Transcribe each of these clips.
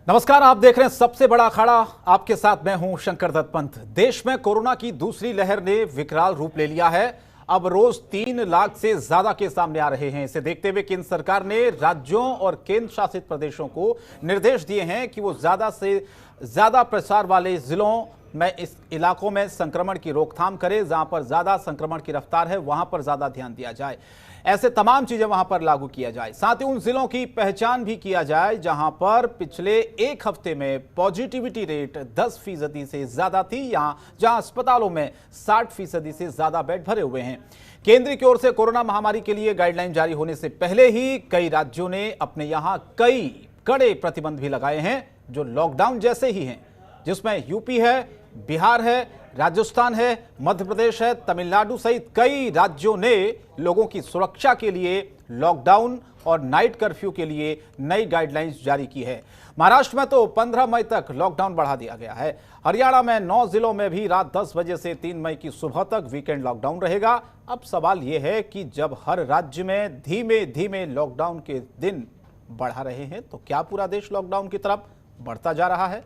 नमस्कार, आप देख रहे हैं सबसे बड़ा अखाड़ा। आपके साथ मैं हूं शंकर दत्त पंत। देश में कोरोना की दूसरी लहर ने विकराल रूप ले लिया है। अब रोज 3 लाख से ज्यादा केस सामने आ रहे हैं। इसे देखते हुए केंद्र सरकार ने राज्यों और केंद्र शासित प्रदेशों को निर्देश दिए हैं कि वो ज्यादा से ज्यादा प्रसार वाले जिलों में, इस इलाकों में संक्रमण की रोकथाम करें। जहां पर ज्यादा संक्रमण की रफ्तार है वहां पर ज्यादा ध्यान दिया जाए। ऐसे तमाम चीजें वहां पर लागू किया जाए। साथ ही उन जिलों की पहचान भी किया जाए जहां पर पिछले एक हफ्ते में पॉजिटिविटी रेट 10% से ज्यादा थी, जहां अस्पतालों में 60% से ज्यादा बेड भरे हुए हैं। केंद्र की ओर से कोरोना महामारी के लिए गाइडलाइन जारी होने से पहले ही कई राज्यों ने अपने यहां कई कड़े प्रतिबंध भी लगाए हैं, जो लॉकडाउन जैसे ही हैं, जिसमें यूपी है, बिहार है, राजस्थान है, मध्य प्रदेश है, तमिलनाडु सहित कई राज्यों ने लोगों की सुरक्षा के लिए लॉकडाउन और नाइट कर्फ्यू के लिए नई गाइडलाइंस जारी की है। महाराष्ट्र में तो 15 मई तक लॉकडाउन बढ़ा दिया गया है। हरियाणा में 9 जिलों में भी रात 10 बजे से 3 मई की सुबह तक वीकेंड लॉकडाउन रहेगा। अब सवाल यह है कि जब हर राज्य में धीमे धीमे लॉकडाउन के दिन बढ़ा रहे हैं, तो क्या पूरा देश लॉकडाउन की तरफ बढ़ता जा रहा है?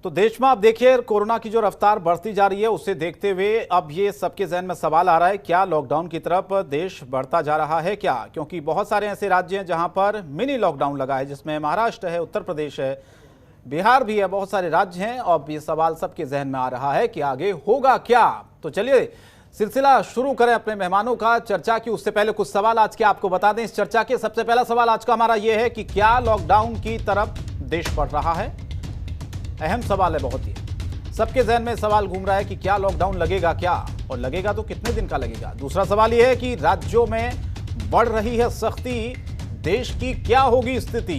तो देश में आप देखिए कोरोना की जो रफ्तार बढ़ती जा रही है, उसे देखते हुए अब ये सबके जहन में सवाल आ रहा है, क्या लॉकडाउन की तरफ देश बढ़ता जा रहा है क्या? क्योंकि बहुत सारे ऐसे राज्य हैं जहां पर मिनी लॉकडाउन लगा है, जिसमें महाराष्ट्र है, उत्तर प्रदेश है, बिहार भी है, बहुत सारे राज्य हैं। और ये सवाल सबके जहन में आ रहा है कि आगे होगा क्या। तो चलिए सिलसिला शुरू करें अपने मेहमानों का चर्चा की। उससे पहले कुछ सवाल आज के आपको बता दें इस चर्चा के। सबसे पहला सवाल आज का हमारा यह है कि क्या लॉकडाउन की तरफ देश बढ़ रहा है? अहम सवाल है बहुत ही। सबके जहन में सवाल घूम रहा है कि क्या लॉकडाउन लगेगा क्या, और लगेगा तो कितने दिन का लगेगा। दूसरा सवाल यह है कि राज्यों में बढ़ रही है सख्ती, देश की क्या होगी स्थिति।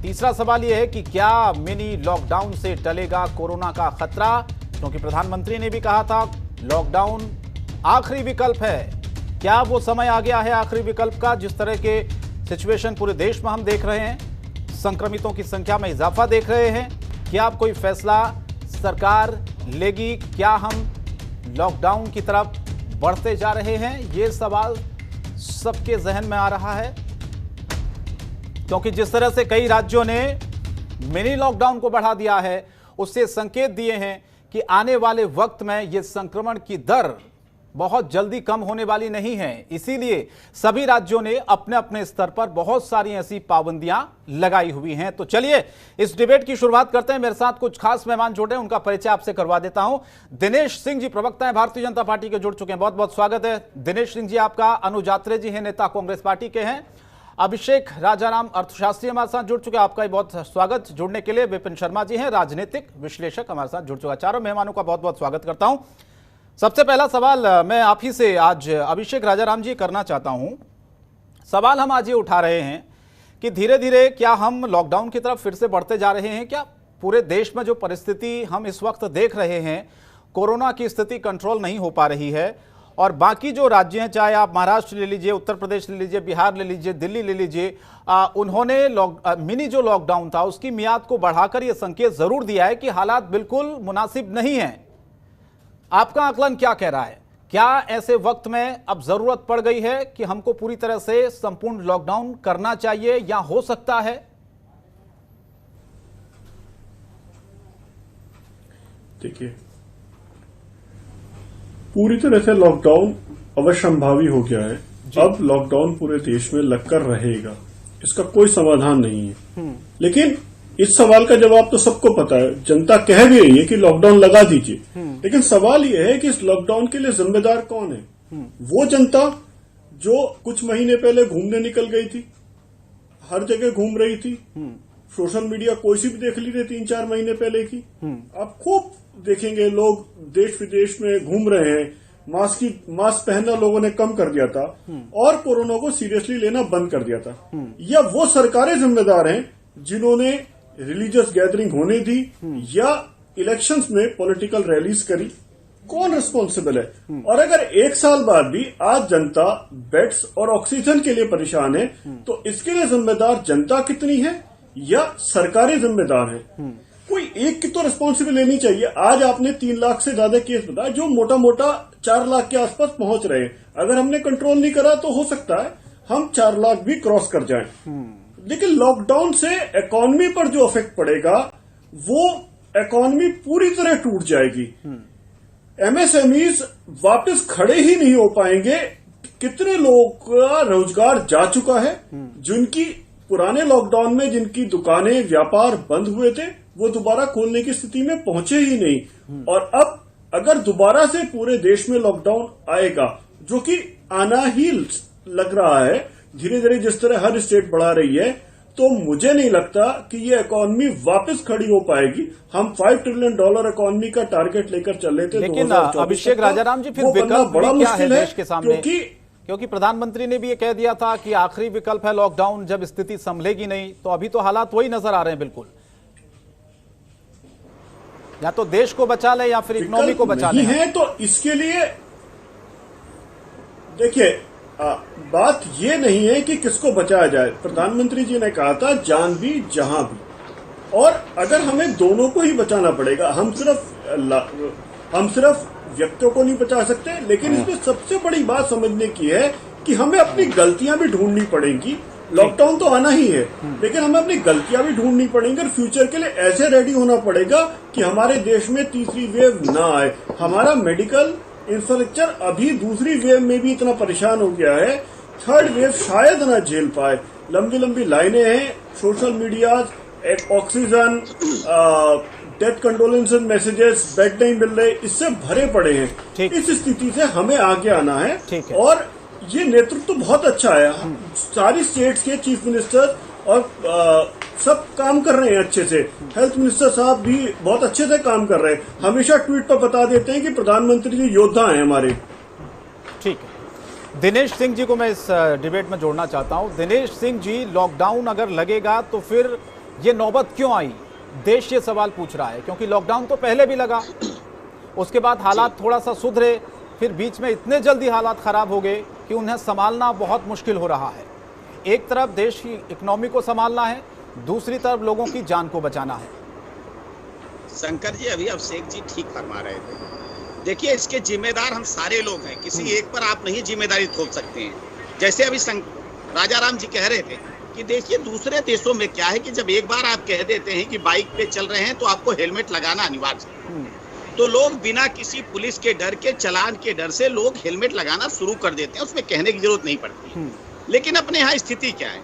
तीसरा सवाल यह है कि क्या मिनी लॉकडाउन से टलेगा कोरोना का खतरा, क्योंकि प्रधानमंत्री ने भी कहा था लॉकडाउन आखिरी विकल्प है। क्या वो समय आ गया है आखिरी विकल्प का? जिस तरह के सिचुएशन पूरे देश में हम देख रहे हैं, संक्रमितों की संख्या में इजाफा देख रहे हैं, क्या अब कोई फैसला सरकार लेगी? क्या हम लॉकडाउन की तरफ बढ़ते जा रहे हैं? ये सवाल सबके जहन में आ रहा है, क्योंकि जिस तरह से कई राज्यों ने मिनी लॉकडाउन को बढ़ा दिया है, उससे संकेत दिए हैं कि आने वाले वक्त में यह संक्रमण की दर बहुत जल्दी कम होने वाली नहीं है। इसीलिए सभी राज्यों ने अपने अपने स्तर पर बहुत सारी ऐसी पाबंदियां लगाई हुई हैं। तो चलिए इस डिबेट की शुरुआत करते हैं। मेरे साथ कुछ खास मेहमान जुड़े हैं, उनका परिचय आपसे करवा देता हूं। दिनेश सिंह जी प्रवक्ता है भारतीय जनता पार्टी के, जुड़ चुके हैं। बहुत बहुत स्वागत है दिनेश सिंह जी आपका। अनुज यात्रे जी हैं, नेता कांग्रेस पार्टी के हैं। अभिषेक राजाराम अर्थशास्त्री हमारे साथ जुड़ चुके हैं, आपका बहुत स्वागत जुड़ने के लिए। विपिन शर्मा जी हैं, राजनीतिक विश्लेषक, हमारे साथ जुड़ चुका। चारों मेहमानों का बहुत बहुत स्वागत करता हूं। सबसे पहला सवाल मैं आप ही से आज अभिषेक राजाराम जी करना चाहता हूं। सवाल हम आज ये उठा रहे हैं कि धीरे धीरे क्या हम लॉकडाउन की तरफ फिर से बढ़ते जा रहे हैं क्या? पूरे देश में जो परिस्थिति हम इस वक्त देख रहे हैं, कोरोना की स्थिति कंट्रोल नहीं हो पा रही है, और बाकी जो राज्य हैं, चाहे आप महाराष्ट्र ले लीजिए, उत्तर प्रदेश ले लीजिए, बिहार ले लीजिए, दिल्ली ले लीजिए, उन्होंने मिनी जो लॉकडाउन था उसकी मियाद को बढ़ाकर यह संकेत जरूर दिया है कि हालात बिल्कुल मुनासिब नहीं है। आपका आकलन क्या कह रहा है? क्या ऐसे वक्त में अब जरूरत पड़ गई है कि हमको पूरी तरह से संपूर्ण लॉकडाउन करना चाहिए, या हो सकता है? देखिए, पूरी तरह से लॉकडाउन अवश्यंभावी हो गया है। अब लॉकडाउन पूरे देश में लगकर रहेगा, इसका कोई समाधान नहीं है। लेकिन इस सवाल का जवाब तो सबको पता है, जनता कह भी रही है कि लॉकडाउन लगा दीजिए। लेकिन सवाल यह है कि इस लॉकडाउन के लिए जिम्मेदार कौन है? वो जनता जो कुछ महीने पहले घूमने निकल गई थी, हर जगह घूम रही थी, सोशल मीडिया कोई सी भी देख लीजिए 3-4 महीने पहले की, आप खूब देखेंगे लोग देश विदेश में घूम रहे हैं। मास्क पहनना लोगों ने कम कर दिया था और कोरोना को सीरियसली लेना बंद कर दिया था। या वो सरकारें जिम्मेदार हैं जिन्होंने रिलीजियस गैदरिंग होने दी या इलेक्शंस में पॉलिटिकल रैलीज करी? कौन रिस्पॉन्सिबल है? और अगर 1 साल बाद भी आज जनता बेड्स और ऑक्सीजन के लिए परेशान है, तो इसके लिए जिम्मेदार जनता कितनी है या सरकारें जिम्मेदार हैं? कोई एक की तो रिस्पॉन्सिबिलिटी लेनी चाहिए। आज आपने 3 लाख से ज्यादा केस बताया जो मोटा मोटा 4 लाख के आसपास पहुंच रहे हैं। अगर हमने कंट्रोल नहीं करा तो हो सकता है हम 4 लाख भी क्रॉस कर जाएं। लेकिन लॉकडाउन से इकोनॉमी पर जो इफेक्ट पड़ेगा वो इकोनॉमी पूरी तरह टूट जाएगी। एमएसएमईज वापस खड़े ही नहीं हो पाएंगे। कितने लोगों का रोजगार जा चुका है, जिनकी पुराने लॉकडाउन में जिनकी दुकानें व्यापार बंद हुए थे वो दोबारा खोलने की स्थिति में पहुंचे ही नहीं। और अब अगर दोबारा से पूरे देश में लॉकडाउन आएगा, जो कि आना ही लग रहा है धीरे धीरे जिस तरह हर स्टेट बढ़ा रही है, तो मुझे नहीं लगता कि ये इकोनॉमी वापस खड़ी हो पाएगी। हम $5 ट्रिलियन इकोनॉमी का टारगेट लेकर चल रहे थे। लेकिन अभिषेक राजाराम जी, फिर विकल्प बड़ा क्या है देश के सामने? क्योंकि प्रधानमंत्री ने भी ये कह दिया था कि आखिरी विकल्प है लॉकडाउन, जब स्थिति संभलेगी नहीं। तो अभी तो हालात वही नजर आ रहे हैं बिल्कुल। या तो देश को बचा ले या फिर इकोनॉमी को बचा ले। है तो इसके लिए देखिए, बात ये नहीं है कि किसको बचाया जाए। प्रधानमंत्री जी ने कहा था जान भी जहां भी, और अगर हमें दोनों को ही बचाना पड़ेगा। हम सिर्फ व्यक्तियों को नहीं बचा सकते, लेकिन इसमें सबसे बड़ी बात समझने की है कि हमें अपनी गलतियां भी ढूंढनी पड़ेंगी। लॉकडाउन तो आना ही है, लेकिन हमें अपनी गलतियां भी ढूंढनी पड़ेंगी और फ्यूचर के लिए ऐसे रेडी होना पड़ेगा कि हमारे देश में तीसरी वेव ना आए। हमारा मेडिकल इंफ्रास्ट्रक्चर अभी दूसरी वेव में भी इतना परेशान हो गया है, थर्ड वेव शायद ना झेल पाए। लंबी लंबी लाइनें हैं, social media, oxygen, death condolences messages, bed नहीं मिल रहे, इससे भरे पड़े हैं। इस स्थिति से हमें आगे आना है और ये नेतृत्व तो बहुत अच्छा है। सारी स्टेट्स के चीफ मिनिस्टर और सब काम कर रहे हैं अच्छे से। हेल्थ मिनिस्टर साहब भी बहुत अच्छे से काम कर रहे हैं। हमेशा ट्वीट पर बता देते हैं कि प्रधानमंत्री जी योद्धा हैं हमारे। ठीक है, दिनेश सिंह जी को मैं इस डिबेट में जोड़ना चाहता हूं। दिनेश सिंह जी, लॉकडाउन अगर लगेगा तो फिर ये नौबत क्यों आई? देश ये सवाल पूछ रहा है, क्योंकि लॉकडाउन तो पहले भी लगा, उसके बाद हालात थोड़ा सा सुधरे, फिर बीच में इतने जल्दी हालात खराब हो गए कि उन्हें संभालना बहुत मुश्किल हो रहा है। एक तरफ देश की इकोनॉमी को संभालना है, दूसरी तरफ लोगों की जान को बचाना है। शंकर जी, अभी अभिषेक जी ठीक फरमा रहे थे। देखिए, इसके जिम्मेदार हम सारे लोग हैं, किसी एक पर आप नहीं जिम्मेदारी थोप सकते हैं। जैसे अभी राजाराम जी कह रहे थे कि देखिए दूसरे देशों में क्या है कि जब एक बार आप कह देते हैं कि बाइक पे चल रहे हैं तो आपको हेलमेट लगाना अनिवार्य है, तो लोग बिना किसी पुलिस के डर के, चालान के डर से लोग हेलमेट लगाना शुरू कर देते हैं, उसमें कहने की जरूरत नहीं पड़ती। लेकिन अपने यहाँ स्थिति क्या है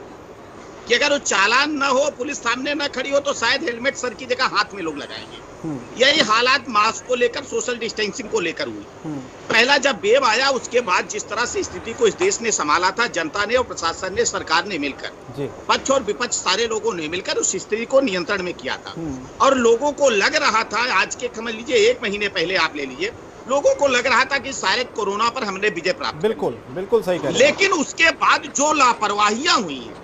कि अगर वो चालान ना हो, पुलिस सामने ना खड़ी हो, तो शायद हेलमेट सर की जगह हाथ में लोग लगाएंगे। यही हालात मास्क को लेकर, सोशल डिस्टेंसिंग को लेकर हुई। पहला जब वेव आया, उसके बाद जिस तरह से स्थिति को इस देश ने संभाला था, जनता ने और प्रशासन ने, सरकार ने मिलकर, पक्ष और विपक्ष सारे लोगों ने मिलकर उस स्थिति को नियंत्रण में किया था। और लोगों को लग रहा था, आज के समझ लीजिए 1 महीने पहले आप ले लीजिए, लोगों को लग रहा था कि शायद कोरोना पर हमने विजय प्राप्त। बिल्कुल बिल्कुल सही कह रहे हैं। लेकिन उसके बाद जो लापरवाहियां हुई हैं,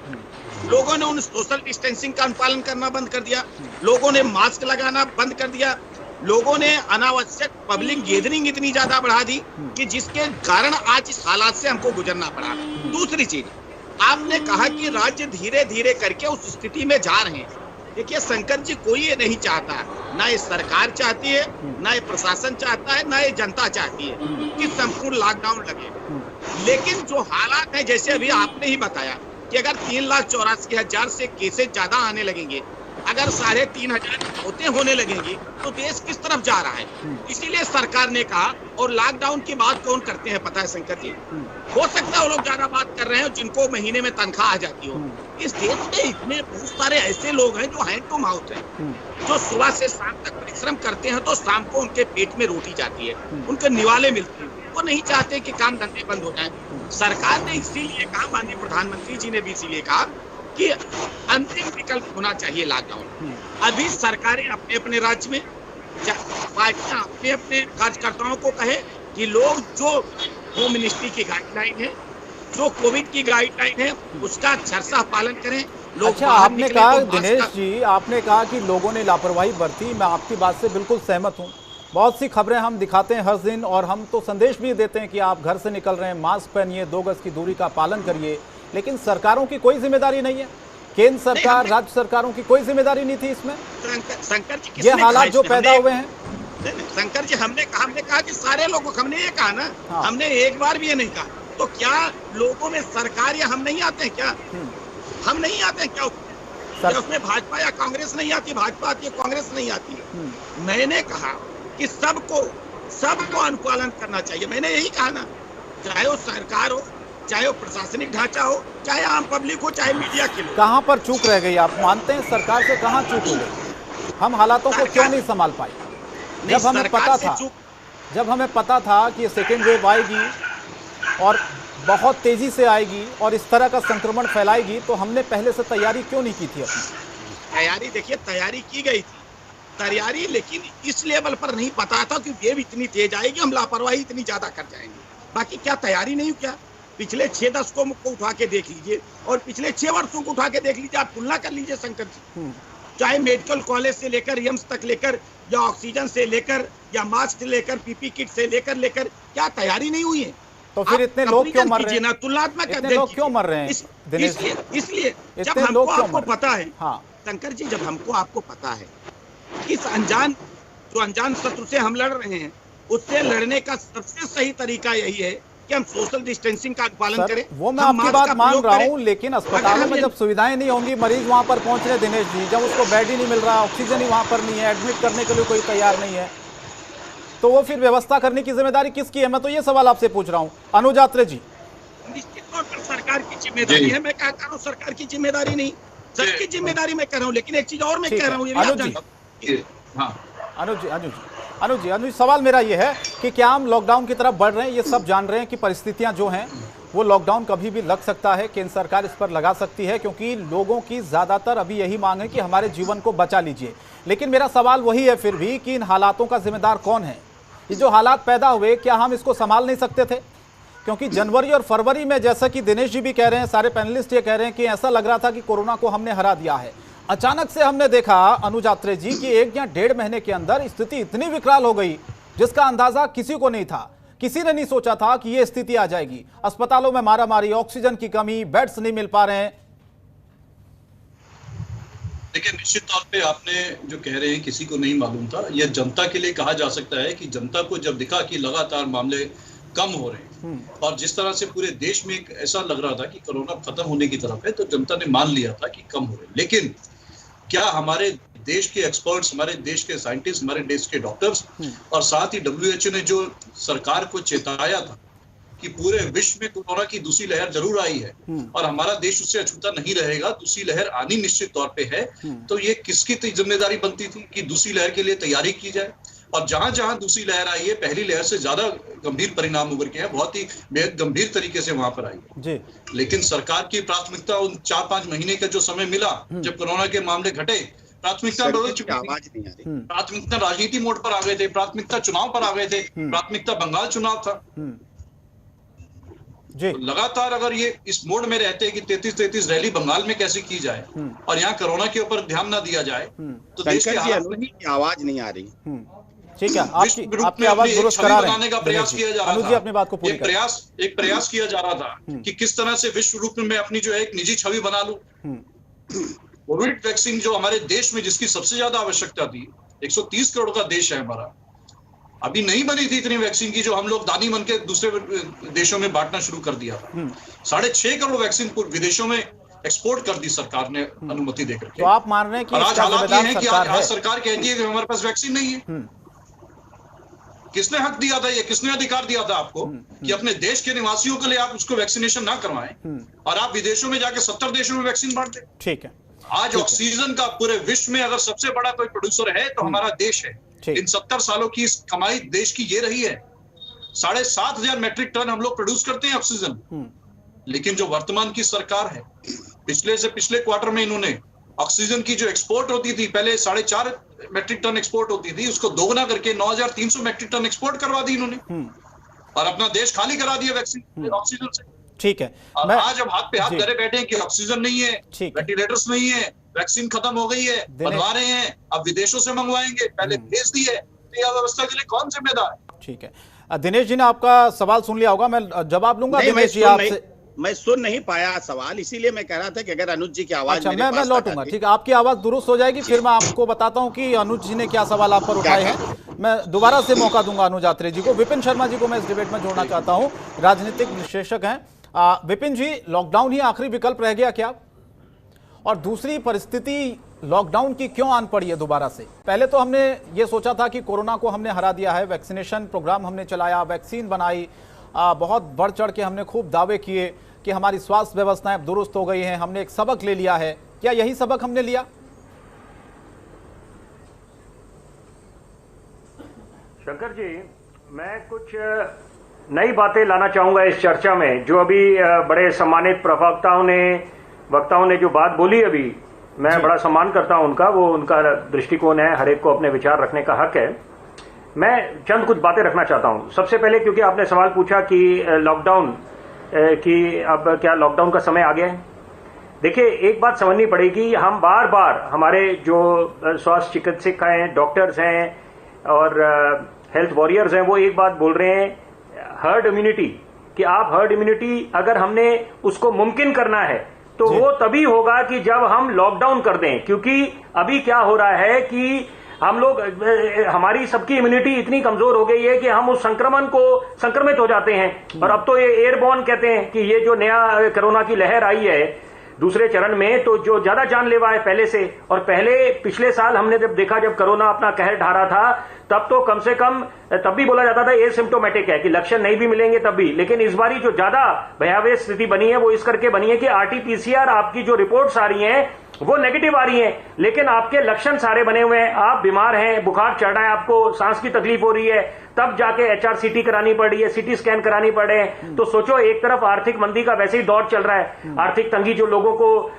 लोगों ने उन सोशल डिस्टेंसिंग का अनुपालन करना बंद कर दिया, लोगों ने मास्क लगाना बंद कर दिया, लोगों ने अनावश्यक पब्लिक गैदरिंग इतनी ज्यादा बढ़ा दी कि जिसके कारण आज इस हालात से हमको गुजरना पड़ा। दूसरी चीज, आपने कहा कि राज्य धीरे धीरे करके उस स्थिति में जा रहे हैं। देखिए शंकर जी, कोई ये नहीं चाहता, ना ये सरकार चाहती है, ना ये प्रशासन चाहता है, ना ये जनता चाहती है कि संपूर्ण लॉकडाउन लगे। लेकिन जो हालात है, जैसे अभी आपने ही बताया कि अगर 3,84,000 से केसेस ज्यादा आने लगेंगे, अगर 3,500 मौतें होने लगेंगी, तो देश किस तरफ जा रहा है? इसीलिए सरकार ने कहा, और लॉकडाउन की बात कौन करते हैं पता है शंकर जी? हो सकता है वो लोग ज्यादा बात कर रहे हैं जिनको महीने में तनख्वाह आ जाती हो। इस देश में इतने बहुत सारे ऐसे लोग हैं जो हैंड टू माउथ हैं, जो सुबह से शाम तक परिश्रम करते हैं, तो शाम को उनके पेट में रोटी जाती है, उनके निवाले मिलते हैं। वो नहीं चाहते कि काम धंधे बंद हो जाए। सरकार ने इसीलिए कहा, माननीय प्रधानमंत्री जी ने भी इसीलिए कहा कि अंतिम विकल्प होना चाहिए लॉकडाउन। अभी सरकारें अपने अपने राज्य में, पार्टियां अपने अपने कार्यकर्ताओं को कहे कि लोग जो होम मिनिस्ट्री की गाइडलाइन है, जो कोविड की गाइडलाइन है, उसका अक्षरशः पालन करें। लोग अच्छा, आपने कहा दिनेश जी, आपने कहा कि लोगों ने लापरवाही बरती। मैं आपकी बात से बिल्कुल सहमत हूँ। बहुत सी खबरें हम दिखाते हैं हर दिन, और हम तो संदेश भी देते हैं कि आप घर से निकल रहे हैं, मास्क पहनिए, 2 गज की दूरी का पालन करिए, लेकिन सरकारों की कोई जिम्मेदारी नहीं है। केंद्र सरकार, राज्य सरकारों की कोई जिम्मेदारी नहीं थी इसमें? शंकर जी, ये हालात जो पैदा हुए हैं, शंकर जी, हमने कहा कि सारे लोगों को, हमने ये कहा ना, हाँ। हमने एक बार भी ये नहीं कहा। तो क्या लोगों में सरकार या हम नहीं आते हैं क्या? हम नहीं आते हैं क्या? क्या उसमें भाजपा या कांग्रेस नहीं आती? भाजपा आती है, कांग्रेस नहीं आती है। मैंने कहा कि सबको अनुपालन करना चाहिए। मैंने यही कहा ना, चाहे वो सरकार हो, चाहे वो प्रशासनिक ढांचा हो, चाहे आम पब्लिक हो, चाहे मीडिया के लोग। कहां पर चूक रह गई आप मानते हैं? सरकार से कहां चूक हो गई? हम हालातों को क्यों नहीं संभाल पाए? जब हमें पता था कि ये सेकेंड वेव आएगी और बहुत तेजी से आएगी और इस तरह का संक्रमण फैलाएगी, तो हमने पहले से तैयारी क्यों नहीं की थी अपनी? तैयारी, देखिए, तैयारी की गई थी, तैयारी, लेकिन इस लेवल पर नहीं पता था कि वेव इतनी तेज आएगी, हम लापरवाही इतनी ज्यादा कर जाएंगे। बाकी क्या तैयारी नहीं हुई क्या? पिछले 6 दशकों को उठा के देख लीजिए और पिछले 6 वर्षों को उठा के देख लीजिए, आप तुलना कर लीजिए शंकर जी। चाहे मेडिकल कॉलेज से लेकर, एम्स तक लेकर, या ऑक्सीजन से लेकर, या मास्क से लेकर, पीपी किट से लेकर क्या तैयारी नहीं हुई है? तो फिर इतने लोग क्यों मर रहे हैं? तुलनात्मक इतने लोग क्यों मर रहे हैं? इसलिए जब हमको आपको पता है, शंकर जी, जब हमको आपको पता है कि इस अनजान शत्रु से हम लड़ रहे हैं, उससे लड़ने का सबसे सही तरीका यही है कि हम सोशल डिस्टेंसिंग का पालन करें। वो मैं आपकी बात मान रहा हूँ, लेकिन अस्पतालों में जब सुविधाएं नहीं होंगी, मरीज वहां पर पहुंच रहे दिनेश जी, जब उसको बेड ही नहीं मिल रहा, ऑक्सीजन ही वहां पर नहीं है, एडमिट करने के लिए कोई तैयार नहीं है, तो वो फिर व्यवस्था करने की जिम्मेदारी किसकी है? मैं तो ये सवाल आपसे पूछ रहा हूँ। अनुज आत्रे जी, निश्चित तौर पर सरकार की जिम्मेदारी है। मैं कहता हूँ सरकार की जिम्मेदारी नहीं, सबकी जिम्मेदारी मैं कह रहा हूँ। लेकिन एक चीज और मैं कह रहा हूँ, अनुज जी, सवाल मेरा ये है कि क्या हम लॉकडाउन की तरफ बढ़ रहे हैं? ये सब जान रहे हैं कि परिस्थितियां जो हैं वो लॉकडाउन कभी भी लग सकता है, केंद्र सरकार इस पर लगा सकती है, क्योंकि लोगों की ज्यादातर अभी यही मांग है कि हमारे जीवन को बचा लीजिए। लेकिन मेरा सवाल वही है फिर भी कि इन हालातों का जिम्मेदार कौन है? ये जो हालात पैदा हुए, क्या हम इसको संभाल नहीं सकते थे? क्योंकि जनवरी और फरवरी में, जैसा कि दिनेश जी भी कह रहे हैं, सारे पैनलिस्ट ये कह रहे हैं कि ऐसा लग रहा था कि कोरोना को हमने हरा दिया है। अचानक से हमने देखा, अनुज आत्रे जी, कि 1 या 1.5 महीने के अंदर स्थिति इतनी विकराल हो गई जिसका अंदाजा किसी को नहीं था। किसी ने नहीं सोचा था कि यह स्थिति आ जाएगी। अस्पतालों में मारामारी, ऑक्सीजन की कमी, बेड्स नहीं मिल पा रहे हैं। देखिए, निश्चित तौर पे आपने जो कह रहे हैं किसी को नहीं मालूम था, यह जनता के लिए कहा जा सकता है कि जनता को जब दिखा कि लगातार मामले कम हो रहे हैं और जिस तरह से पूरे देश में एक ऐसा लग रहा था कि कोरोना खत्म होने की तरफ है, तो जनता ने मान लिया था कि कम हो रहे हैं। लेकिन क्या हमारे देश के एक्सपर्ट्स, हमारे देश के साइंटिस्ट, हमारे देश के डॉक्टर्स और साथ ही WHO ने जो सरकार को चेताया था कि पूरे विश्व में कोरोना की दूसरी लहर जरूर आई है और हमारा देश उससे अछूता नहीं रहेगा, दूसरी लहर आनी निश्चित तौर पे है, तो ये किसकी जिम्मेदारी बनती थी कि दूसरी लहर के लिए तैयारी की जाए? और जहां जहां दूसरी लहर आई है, पहली लहर से ज्यादा गंभीर परिणाम उभर के हैं, बहुत ही बेहद गंभीर तरीके से वहां पर आई है। लेकिन सरकार की प्राथमिकता उन 4-5 महीने का जो समय मिला जब कोरोना के मामले घटे, प्राथमिकता बदल चुकी थी। प्राथमिकता राजनीति मोड पर आ गए थे, प्राथमिकता चुनाव पर आ गए थे, प्राथमिकता बंगाल चुनाव था। तो लगातार अगर ये इस मोड में रहते कि 33 रैली बंगाल में कैसे की जाए और यहाँ कोरोना के ऊपर ध्यान ना दिया जाए, तो देश की आवाज नहीं आ रही। ठीक है, आपकी आवाज दुरुस्त करा रहे हैं। का प्रयास किया जा रहा था। अपनी बात को पूरी एक प्रयास किया जा रहा था कि किस तरह से विश्व रूप में मैं अपनी जो है एक निजी छवि बना लूं। कोविड वैक्सीन जो हमारे देश में जिसकी सबसे ज्यादा आवश्यकता थी, 130 करोड़ का देश है हमारा, अभी नहीं बनी थी इतनी वैक्सीन की जो हम लोग दानी मन के दूसरे देशों में बांटना शुरू कर दिया था। 6.5 करोड़ वैक्सीन विदेशों में एक्सपोर्ट कर दी सरकार ने अनुमति देकर के। तो आप मान रहे हैं कि आज हालात ये है कि आज सरकार कहती है कि हमारे पास वैक्सीन नहीं है। किसने हक दिया था, ये किसने अधिकार दिया था आपको कि अपने देश के निवासियों के लिए आप उसको वैक्सीनेशन ना करवाएं और आप विदेशों में जाके 70 देशों में वैक्सीन बांट दें? ठीक है, आज ऑक्सीजन का पूरे विश्व में अगर सबसे बड़ा कोई प्रोड्यूसर है तो हमारा देश है। इन 70 सालों की कमाई देश की ये रही है। 7,500 मैट्रिक टन हम लोग प्रोड्यूस करते हैं ऑक्सीजन। लेकिन जो वर्तमान की सरकार है, पिछले क्वार्टर में इन्होंने ऑक्सीजन की जो एक्सपोर्ट होती थी, पहले 4.5 मैट्रिक टन एक्सपोर्ट होती थी, उसको दोगुना करके 9,300 मैट्रिक टन एक्सपोर्ट करवा दी इन्होंने और अपना देश खाली करा दिया वैक्सीन ऑक्सीजन से। ठीक है, और आज अब हाथ पे हाथ धरे बैठे हैं कि ऑक्सीजन नहीं है, वेंटिलेटर्स नहीं है, वैक्सीन खत्म हो गई है, बनवा रहे हैं, अब विदेशों से मंगवाएंगे, पहले भेज दिए, तो यह व्यवस्था के लिए कौन जिम्मेदार है? ठीक है, दिनेश जी ने आपका सवाल सुन लिया होगा, मैं जवाब लूंगा दिनेश जी आपसे। मैं सुन नहीं पाया सवाल, इसीलिए मैं कह रहा था कि अगर अनुज जी की आवाज अच्छा, मेरे मैं पास लौटूंगा, ठीक है, आपकी आवाज दुरुस्त हो जाएगी, फिर मैं आपको बताता हूं कि अनुज जी ने क्या सवाल आप पर उठाए हैं। मैं दोबारा से मौका दूंगा अनुज आत्रे जी को। विपिन शर्मा जी को मैं इस डिबेट में जोड़ना चाहता हूं, राजनीतिक विश्लेषक हैं। विपिन जी, लॉकडाउन ही आखिरी विकल्प रह गया क्या? और दूसरी परिस्थिति लॉकडाउन की क्यों आन पड़ी है दोबारा से? पहले तो हमने ये सोचा था कि कोरोना को हमने हरा दिया है, वैक्सीनेशन प्रोग्राम हमने चलाया, वैक्सीन बनाई, बहुत बढ़ चढ़ के हमने खूब दावे किए कि हमारी स्वास्थ्य व्यवस्थाएं दुरुस्त हो गई हैं, हमने एक सबक ले लिया है। क्या यही सबक हमने लिया? शंकर जी, मैं कुछ नई बातें लाना चाहूंगा इस चर्चा में। जो अभी बड़े सम्मानित वक्ताओं ने जो बात बोली अभी, मैं बड़ा सम्मान करता हूं उनका, वो उनका दृष्टिकोण है, हर एक को अपने विचार रखने का हक है। मैं चंद कुछ बातें रखना चाहता हूं। सबसे पहले, क्योंकि आपने सवाल पूछा कि लॉकडाउन कि अब क्या लॉकडाउन का समय आ गया है। देखिए, एक बात समझनी पड़ेगी, हम बार बार हमारे जो स्वास्थ्य चिकित्सक हैं, डॉक्टर्स हैं और हेल्थ वॉरियर्स हैं, वो एक बात बोल रहे हैं, हर्ड इम्यूनिटी, कि आप हर्ड इम्यूनिटी अगर हमने उसको मुमकिन करना है तो वो तभी होगा कि जब हम लॉकडाउन कर दें। क्योंकि अभी क्या हो रहा है कि हम लोग, हमारी सबकी इम्यूनिटी इतनी कमजोर हो गई है कि हम उस संक्रमण को संक्रमित हो जाते हैं। और अब तो ये एयरबॉर्न कहते हैं कि ये जो नया कोरोना की लहर आई है दूसरे चरण में, तो जो ज्यादा जानलेवा है पहले से। और पिछले साल हमने जब देखा, जब कोरोना अपना कहर ढा रहा था, तब तो कम से कम तब भी बोला जाता था एसिम्प्टोमेटिक है, कि लक्षण नहीं भी मिलेंगे तब भी। लेकिन इस बारी जो ज्यादा भयावह स्थिति बनी है वो इस करके बनी है कि आरटीपीसीआर आपकी जो रिपोर्ट्स आ रही हैं वो नेगेटिव आ रही हैं, लेकिन आपके लक्षण सारे बने हुए हैं। आप बीमार हैं, बुखार चढ़ रहा है, आपको सांस की तकलीफ हो रही है, तब जाके एचआरसीटी करानी पड़ रही है, सीटी स्कैन करानी पड़ रहे हैं। तो सोचो, एक तरफ आर्थिक मंदी का वैसे ही दौर चल रहा है, आर्थिक तंगी जो लोगों को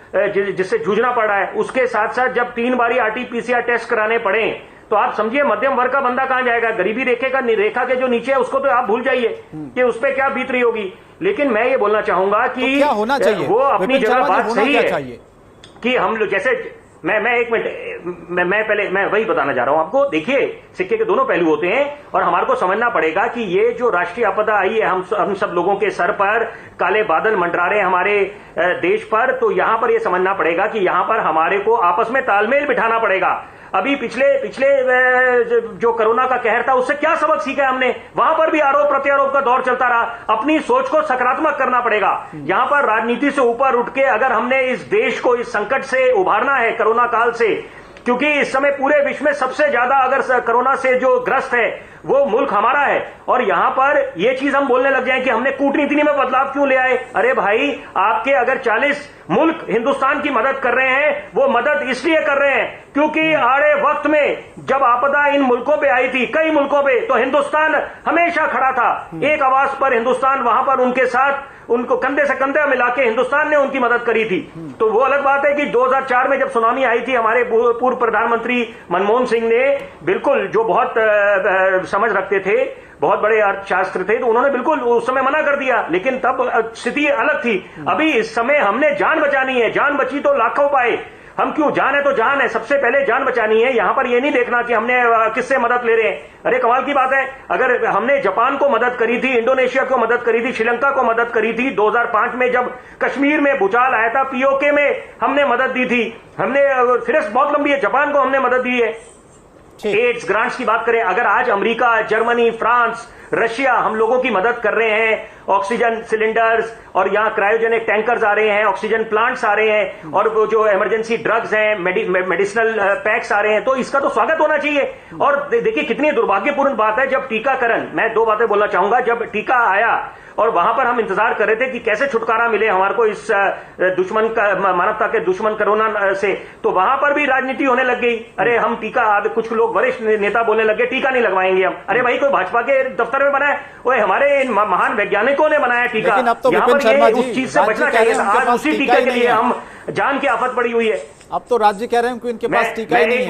जिससे जूझना पड़ रहा है, उसके साथ साथ जब 3 बारी आरटीपीसीआर टेस्ट कराने पड़े, तो आप समझिए मध्यम वर्ग का बंदा कहां जाएगा? गरीबी रेखा के जो नीचे है उसको तो आप भूल जाइए कि उस पर क्या बीत रही होगी। लेकिन मैं ये बोलना चाहूंगा कि तो क्या होना चाहिए? वो अपनी जगह बात सही है चाहिए कि हम लोग जैसे मैं एक मिनट, मैं वही बताना चाह रहा हूं आपको। देखिए, सिक्के के दोनों पहलू होते हैं और हमारे को समझना पड़ेगा कि ये जो राष्ट्रीय आपदा आई है हम सब लोगों के सर पर, काले बादल मंडरा रहे हैं हमारे देश पर, तो यहां पर यह समझना पड़ेगा कि यहां पर हमारे को आपस में तालमेल बिठाना पड़ेगा। अभी पिछले जो कोरोना का कहर था उससे क्या सबक सीखा है हमने? वहां पर भी आरोप प्रत्यारोप का दौर चलता रहा। अपनी सोच को सकारात्मक करना पड़ेगा। यहां पर राजनीति से ऊपर उठ के अगर हमने इस देश को इस संकट से उभारना है, कोरोना काल से, क्योंकि इस समय पूरे विश्व में सबसे ज्यादा अगर कोरोना से जो ग्रस्त है वो मुल्क हमारा है, और यहां पर ये चीज हम बोलने लग जाएं कि हमने कूटनीति में बदलाव क्यों ले आए। अरे भाई, आपके अगर 40 मुल्क हिंदुस्तान की मदद कर रहे हैं, वो मदद इसलिए कर रहे हैं क्योंकि आड़े वक्त में जब आपदा इन मुल्कों पे आई थी, कई मुल्कों पे, तो हिंदुस्तान हमेशा खड़ा था। एक आवाज पर हिंदुस्तान वहां पर उनके साथ, उनको कंधे से कंधे मिला के हिंदुस्तान ने उनकी मदद करी थी। तो वो अलग बात है कि 2004 में जब सुनामी आई थी, हमारे पूर्व प्रधानमंत्री मनमोहन सिंह ने बिल्कुल, जो बहुत समझ रखते थे, बहुत बड़े अर्थशास्त्र थे, तो उन्होंने बिल्कुल उस समय मना कर दिया, लेकिन तब स्थिति अलग थी। अभी इस समय हमने जान बचानी है, जान बची तो लाखों पाए। हम क्यों, जान है तो जान है, सबसे पहले जान बचानी है। यहां पर ये नहीं देखना कि हमने किससे मदद ले रहे हैं। अरे कमाल की बात है, अगर हमने जापान को मदद करी थी, इंडोनेशिया को मदद करी थी, श्रीलंका को मदद करी थी, 2005 में जब कश्मीर में भूचाल आया था, पीओके में हमने मदद दी थी, हमने फिर बहुत लंबी है, जापान को हमने मदद दी है। एड्स ग्रांट्स की बात करें, अगर आज अमेरिका, जर्मनी, फ्रांस, रशिया हम लोगों की मदद कर रहे हैं, ऑक्सीजन सिलेंडर्स और यहाँ क्रायोजेनिक टैंकर्स आ रहे हैं, ऑक्सीजन प्लांट्स आ रहे हैं, और वो जो इमरजेंसी ड्रग्स हैं, मेडिसिनल पैक्स आ रहे हैं, तो इसका तो स्वागत होना चाहिए। और देखिए कितनी दुर्भाग्यपूर्ण बात है, जब टीकाकरण, मैं 2 बातें बोलना चाहूंगा, जब टीका आया और वहां पर हम इंतजार कर रहे थे कि कैसे छुटकारा मिले हमारे को इस दुश्मन का, मानवता के दुश्मन कोरोना से, तो वहां पर भी राजनीति होने लग गई। अरे हम टीका, कुछ लोग वरिष्ठ नेता बोलने लगे टीका नहीं लगवाएंगे हम। अरे भाई, कोई भाजपा के दफ्तर में बनाया? ओए, हमारे महान वैज्ञानिकों ने बनाया टीका। लेकिन अब तो यहाँ पर ये उस चीज से बचना चाहिए। आज उसी टीके के लिए हम जान की आफत पड़ी हुई है। अब तो राज्य कह रहे हैं कि इनके पास टीका ही नहीं है।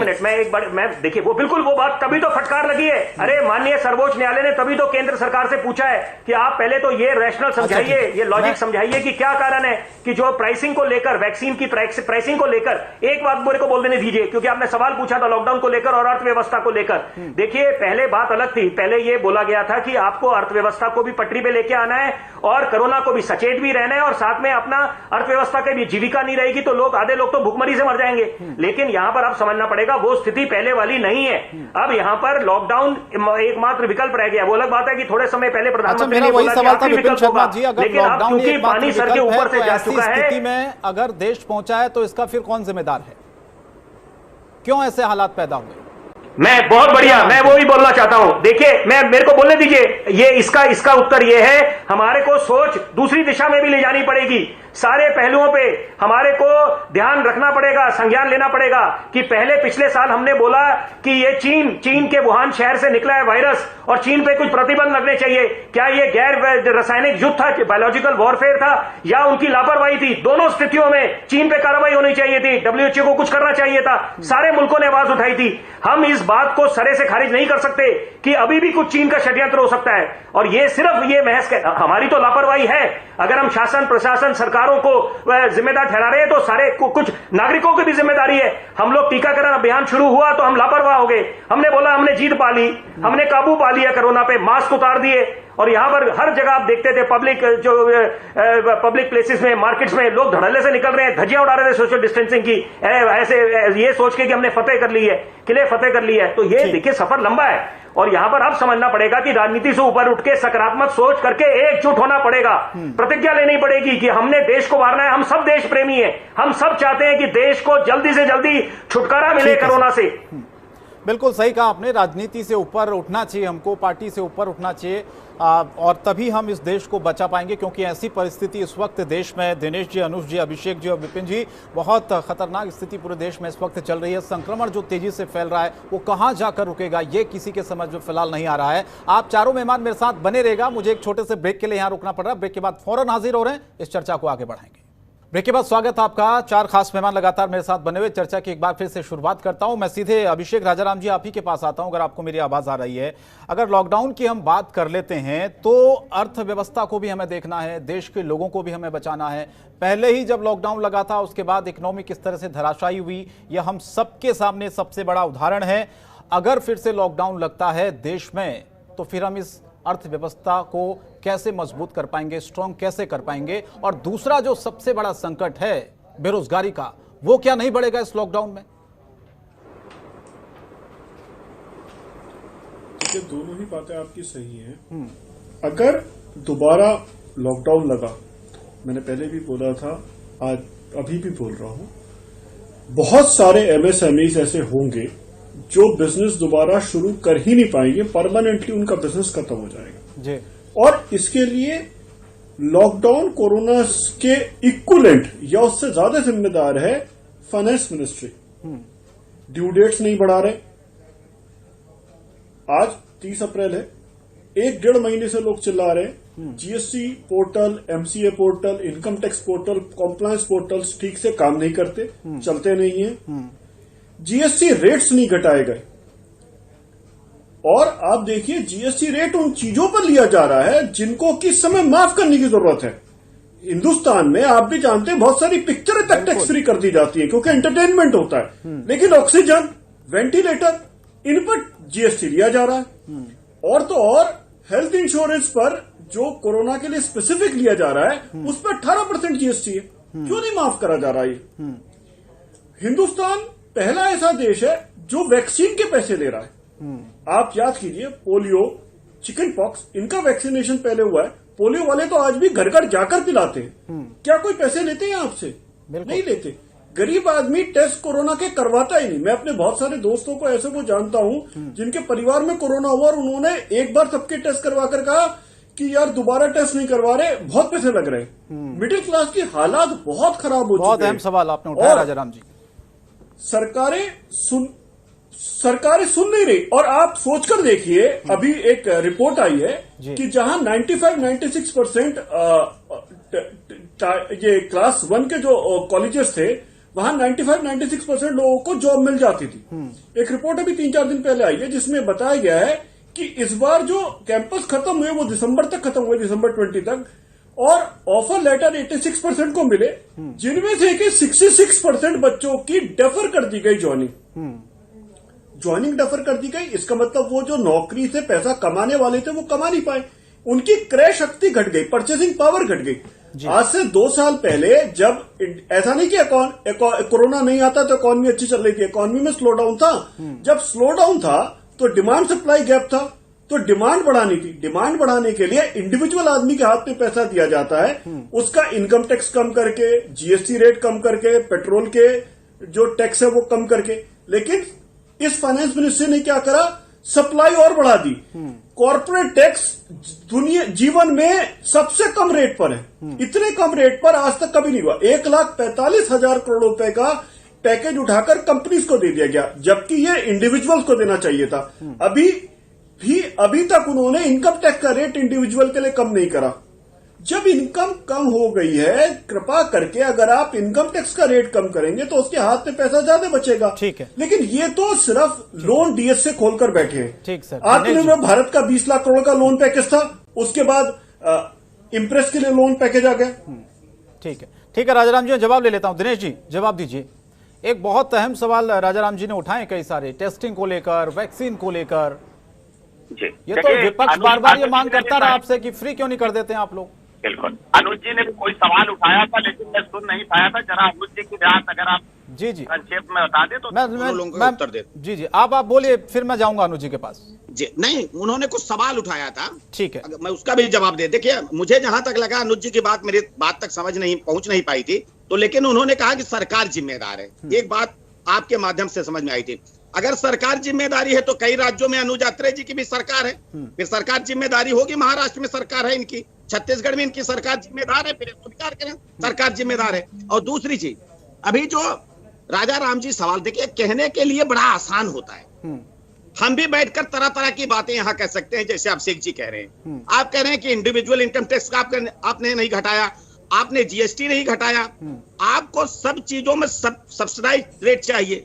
मैं देखिए वो बिल्कुल वो बात तभी तो फटकार लगी है। अरे माननीय सर्वोच्च न्यायालय ने तभी तो केंद्र सरकार से पूछा है कि आप पहले तो ये रैशनल समझाइए, ये लॉजिक समझाइए कि क्या कारण है कि जो प्राइसिंग को लेकर, वैक्सीन की प्राइसिंग को लेकर, एक बात मेरे को बोल देने दीजिए क्योंकि आपने सवाल पूछा था लॉकडाउन को लेकर और अर्थव्यवस्था को लेकर। देखिए पहले बात अलग थी, पहले ये बोला गया था कि आपको अर्थव्यवस्था को भी पटरी पे लेके आना है और कोरोना को भी सचेत भी रहना है और साथ में अपना अर्थव्यवस्था की भी जीविका नहीं रहेगी तो आधे लोग तो भूखमरी से मर जाएंगे। लेकिन यहां पर अब समझना पड़ेगा वो स्थिति पहले वाली नहीं है। अब यहां पर लॉकडाउन एकमात्र विकल्प रह गया। वो अलग बात है कि थोड़े समय पहले प्रधानमंत्री ने बोला कि आखिरी विकल्प होगा, लेकिन अब क्योंकि पानी सर के ऊपर से जा चुका है। स्थिति में अगर देश पहुंचा है तो इसका फिर कौन जिम्मेदार है? क्यों ऐसे हालात पैदा हुए? मैं बहुत बढ़िया, मैं वो ही बोलना चाहता हूं। देखिए मेरे को बोलने दीजिए, ये इसका उत्तर ये है, हमारे को सोच दूसरी दिशा में भी ले जानी पड़ेगी। सारे पहलुओं पे हमारे को ध्यान रखना पड़ेगा, संज्ञान लेना पड़ेगा कि पहले पिछले साल हमने बोला कि ये चीन के वुहान शहर से निकला है वायरस और चीन पे कुछ प्रतिबंध लगने चाहिए। क्या ये गैर रासायनिक युद्ध था, बायोलॉजिकल वॉरफेयर था या उनकी लापरवाही थी? दोनों स्थितियों में चीन पे कार्रवाई होनी चाहिए थी, WHO को कुछ करना चाहिए था। सारे मुल्कों ने आवाज उठाई थी। हम इस बात को सरे से खारिज नहीं कर सकते कि अभी भी कुछ चीन का षड्यंत्र हो सकता है और ये सिर्फ ये महज हमारी तो लापरवाही है। अगर हम शासन प्रशासन सरकारों को जिम्मेदार ठहरा रहे हैं तो सारे कुछ नागरिकों की भी जिम्मेदारी है। हम लोग टीकाकरण अभियान शुरू हुआ तो हम लापरवाह हो गए। हमने बोला हमने जीत पा ली, हमने काबू पा लिया कोरोना पे, मास्क उतार दिए और यहां पर हर जगह आप देखते थे पब्लिक प्लेसेस में, मार्केट्स में लोग धड़ल्ले से निकल रहे हैं, धज्जियां उड़ा रहे थे सोशल डिस्टेंसिंग की, ऐसे ये सोच के कि हमने फतेह कर ली है, किले फतेह कर ली है। तो ये देखिए सफर लंबा है और यहां पर अब समझना पड़ेगा कि राजनीति से ऊपर उठ के सकारात्मक सोच करके एकजुट होना पड़ेगा, प्रतिज्ञा लेनी पड़ेगी कि हमने देश को मारना है। हम सब देश प्रेमी हैं, हम सब चाहते हैं कि देश को जल्दी से जल्दी छुटकारा मिले कोरोना से। बिल्कुल सही कहा आपने, राजनीति से ऊपर उठना चाहिए, हमको पार्टी से ऊपर उठना चाहिए और तभी हम इस देश को बचा पाएंगे क्योंकि ऐसी परिस्थिति इस वक्त देश में, दिनेश जी, अनुज जी, अभिषेक जी और विपिन जी, बहुत खतरनाक स्थिति पूरे देश में इस वक्त चल रही है। संक्रमण जो तेजी से फैल रहा है वो कहां जाकर रुकेगा ये किसी के समझ में फिलहाल नहीं आ रहा है। आप चारों मेहमान मेरे साथ बने रहेगा, मुझे एक छोटे से ब्रेक के लिए यहाँ रुकना पड़ रहा है। ब्रेक के बाद फौरन हाजिर हो रहे हैं, इस चर्चा को आगे बढ़ाएंगे। ब्रेक के बाद स्वागत है आपका। चार खास मेहमान लगातार मेरे साथ बने हुए, चर्चा की एक बार फिर से शुरुआत करता हूं। मैं सीधे अभिषेक राजाराम जी आप ही के पास आता हूं, अगर आपको मेरी आवाज आ रही है। अगर लॉकडाउन की हम बात कर लेते हैं तो अर्थव्यवस्था को भी हमें देखना है, देश के लोगों को भी हमें बचाना है। पहले ही जब लॉकडाउन लगा था उसके बाद इकोनॉमी किस तरह से धराशायी हुई, यह हम सबके सामने सबसे बड़ा उदाहरण है। अगर फिर से लॉकडाउन लगता है देश में तो फिर हम इस अर्थव्यवस्था को कैसे मजबूत कर पाएंगे, स्ट्रॉन्ग कैसे कर पाएंगे? और दूसरा जो सबसे बड़ा संकट है बेरोजगारी का, वो क्या नहीं बढ़ेगा इस लॉकडाउन में? ये दोनों ही बातें आपकी सही हैं। अगर दोबारा लॉकडाउन लगा, मैंने पहले भी बोला था, आज अभी भी बोल रहा हूं, बहुत सारे MSMEs ऐसे होंगे जो बिजनेस दोबारा शुरू कर ही नहीं पाएंगे, परमानेंटली उनका बिजनेस खत्म हो जाएगा जी। और इसके लिए लॉकडाउन कोरोना के इक्विवेलेंट या उससे ज्यादा जिम्मेदार है फाइनेंस मिनिस्ट्री। ड्यू डेट्स नहीं बढ़ा रहे। आज 30 अप्रैल है, 1-1.5 महीने से लोग चिल्ला रहे हैं GST portal, MCA portal, income tax portal, compliance portals ठीक से काम नहीं करते, चलते नहीं है। GST रेट्स नहीं घटाए गए और आप देखिए GST रेट उन चीजों पर लिया जा रहा है जिनको किस समय माफ करने की जरूरत है। हिंदुस्तान में आप भी जानते हैं बहुत सारी पिक्चरें तक टैक्स फ्री कर दी जाती है क्योंकि एंटरटेनमेंट होता है, लेकिन ऑक्सीजन, वेंटिलेटर, इन पर GST लिया जा रहा है। और तो और हेल्थ इंश्योरेंस पर जो कोरोना के लिए स्पेसिफिक लिया जा रहा है उस पर 18% GST है। क्यों नहीं माफ करा जा रहा है? हिंदुस्तान पहला ऐसा देश है जो वैक्सीन के पैसे ले रहा है। आप याद कीजिए, पोलियो, चिकन पॉक्स, इनका वैक्सीनेशन पहले हुआ है। पोलियो वाले तो आज भी घर घर जाकर पिलाते हैं। क्या कोई पैसे लेते हैं आपसे? नहीं लेते। गरीब आदमी टेस्ट कोरोना के करवाता ही नहीं। मैं अपने बहुत सारे दोस्तों को ऐसे को जानता हूं जिनके परिवार में कोरोना हुआ और उन्होंने एक बार सबके टेस्ट करवा कर कहा कि यार दोबारा टेस्ट नहीं करवा रहे, बहुत पैसे लग रहे हैं। मिडिल क्लास की हालात बहुत खराब हो चुके हैं। बहुत अहम सवाल आपने उठाया राजाराम जी। सरकारें सुन नहीं रही। और आप सोचकर देखिए, अभी एक रिपोर्ट आई है कि जहां 95-96% ये क्लास 1 के जो कॉलेजेस थे वहां 95-96% लोगों को जॉब मिल जाती थी। एक रिपोर्ट अभी 3-4 दिन पहले आई है जिसमें बताया गया है कि इस बार जो कैंपस खत्म हुए वो दिसंबर तक खत्म हुए, दिसंबर 20 तक, और ऑफर लेटर 86% को मिले, जिनमें से कि 66% बच्चों की डेफर कर दी गई ज्वाइनिंग डेफर कर दी गई। इसका मतलब वो जो नौकरी से पैसा कमाने वाले थे वो कमा नहीं पाए, उनकी क्रय शक्ति घट गई, परचेसिंग पावर घट गई। आज से 2 साल पहले जब ऐसा नहीं कि कोरोना नहीं आता तो इकोनॉमी अच्छी चल रही थी, इकोनॉमी में स्लो डाउन था। जब स्लो डाउन था तो डिमांड सप्लाई गैप था, तो डिमांड बढ़ानी थी। डिमांड बढ़ाने के लिए इंडिविजुअल आदमी के हाथ में पैसा दिया जाता है, उसका इनकम टैक्स कम करके, जीएसटी रेट कम करके, पेट्रोल के जो टैक्स है वो कम करके। लेकिन इस फाइनेंस मिनिस्ट्री ने क्या करा, सप्लाई और बढ़ा दी। कॉर्पोरेट टैक्स दुनिया जीवन में सबसे कम रेट पर है, इतने कम रेट पर आज तक कभी नहीं हुआ। 1,45,000 करोड़ रुपए का पैकेज उठाकर कंपनीज को दे दिया गया, जबकि ये इंडिविजुअल्स को देना चाहिए था। अभी तक उन्होंने इनकम टैक्स का रेट इंडिविजुअल के लिए कम नहीं करा। जब इनकम कम हो गई है, कृपा करके अगर आप इनकम टैक्स का रेट कम करेंगे तो उसके हाथ में पैसा ज्यादा बचेगा। ठीक है, लेकिन ये तो सिर्फ लोन डीएस से खोलकर बैठे हैं। ठीक सर। आत्मनिर्भर भारत का 20 लाख करोड़ का लोन पैकेज था, उसके बाद इम्प्रेस के लिए लोन पैकेज आ गया। ठीक है राजाराम जी, जवाब ले लेता हूं। दिनेश जी जवाब दीजिए। एक बहुत अहम सवाल राजाराम जी ने उठाए, कई सारे टेस्टिंग को लेकर, वैक्सीन को लेकर। ये तो विपक्ष बार बार ये मांग करता रहा आपसे कि फ्री क्यों नहीं कर देते हैं आप लोग। बिल्कुल, अनुज जी ने भी कोई सवाल उठाया था लेकिन मैं सुन नहीं पाया था। जरा अनुज जी की बात अगर आप जी संक्षेप में बता दे तो मैं उत्तर दे। जी आप बोलिए, फिर मैं जाऊंगा अनुज जी के पास। जी नहीं, उन्होंने कुछ सवाल उठाया था, ठीक है, मैं उसका भी जवाब दे। देखिए, मुझे जहां तक लगा अनुज जी की बात मेरी बात तक पहुंच नहीं पाई थी, तो लेकिन उन्होंने कहा कि सरकार जिम्मेदार है। एक बात आपके माध्यम से समझ में आई थी, अगर सरकार जिम्मेदारी है तो कई राज्यों में अनुज अत्रे जी की भी सरकार है, फिर सरकार जिम्मेदारी होगी। महाराष्ट्र में सरकार है इनकी, छत्तीसगढ़ में इनकी सरकार जिम्मेदार है, फिर स्वीकार करें सरकार जिम्मेदार है। और दूसरी चीज, अभी जो राजा राम जी सवाल, देखिए कहने के लिए बड़ा आसान होता है, हम भी बैठकर तरह तरह की बातें यहाँ कह सकते हैं, जैसे अभिषेक जी कह रहे हैं। आप कह रहे हैं कि इंडिविजुअल इनकम टैक्स का आपने नहीं घटाया, आपने जीएसटी नहीं घटाया, आपको सब चीजों में सब्सिडाइज रेट चाहिए,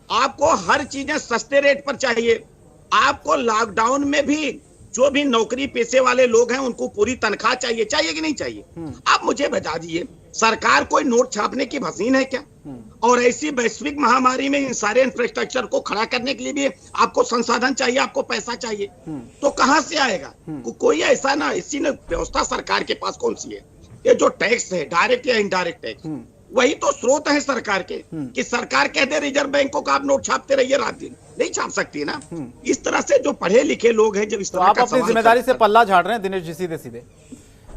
आपको हर चीजें सस्ते रेट पर चाहिए, आपको लॉकडाउन में भी जो भी नौकरी पेशे वाले लोग हैं उनको पूरी तनख्वाह चाहिए कि नहीं चाहिए। आप मुझे बता दीजिए, सरकार कोई नोट छापने की मशीन है क्या? और ऐसी वैश्विक महामारी में इन सारे इंफ्रास्ट्रक्चर को खड़ा करने के लिए भी आपको संसाधन चाहिए, आपको पैसा चाहिए, तो कहां से आएगा? कोई ऐसा ना, इसी ने व्यवस्था सरकार के पास कौन सी है? ये जो टैक्स है, डायरेक्ट या इनडायरेक्ट टैक्स, वही तो स्रोत है सरकार के, कि सरकार कहते रिजर्व बैंकों का आप नोट छापते रहिए रात दिन, नहीं छाप सकती ना। इस तरह से जो पढ़े लिखे लोग हैं, जब इस तरह आप अपनी जिम्मेदारी से पल्ला झाड़ रहे हैं दिनेश जी, सीधे सीधे।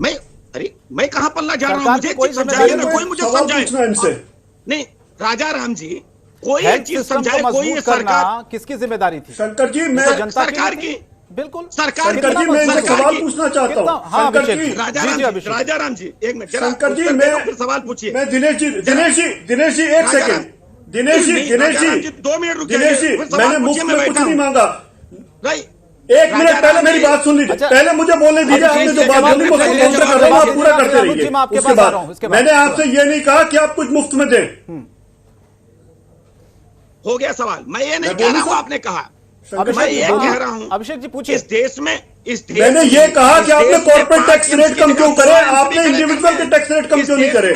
मैं कहां पल्ला झाड़ रहा हूं? मुझे समझाइए ना, कोई मुझे समझाए। नहीं राजा राम जी, कोई एक चीज समझाए, कोई सरकार किसकी जिम्मेदारी थी? शंकर जी, मैं सरकार की, बिल्कुल सरकार जी, मैं इनसे सवाल पूछना चाहता हूँ। राजा राम जी एक मिनट, शंकर जी मैं सवाल पूछिए। मैं दिनेश जी एक सेकंड, दिनेश जी 2 मिनट रुकिए। दिनेश जी, मैंने मुफ्त में कुछ नहीं मांगा। नहीं, 1 मिनट पहले मेरी बात सुन लीजिए, पहले मुझे बोलने दीजिए। आपने जो बात बोली वो काउंटर कर रहा हूँ, आप पूरा करते रहिए। उसके बाद मैंने आपसे ये नहीं कहा कि आप कुछ मुफ्त में दें। हो गया सवाल, मैं ये नहीं कह रहा हूँ, आपने कहा, मैं ये कह रहा हूँ। अभिषेक जी पूछिए। इस देश मैंने ये कहा कि आपने कॉर्पोरेट टैक्स रेट कम क्यों करे, आपने इंडिविजुअल के टैक्स रेट कम क्यों नहीं करे?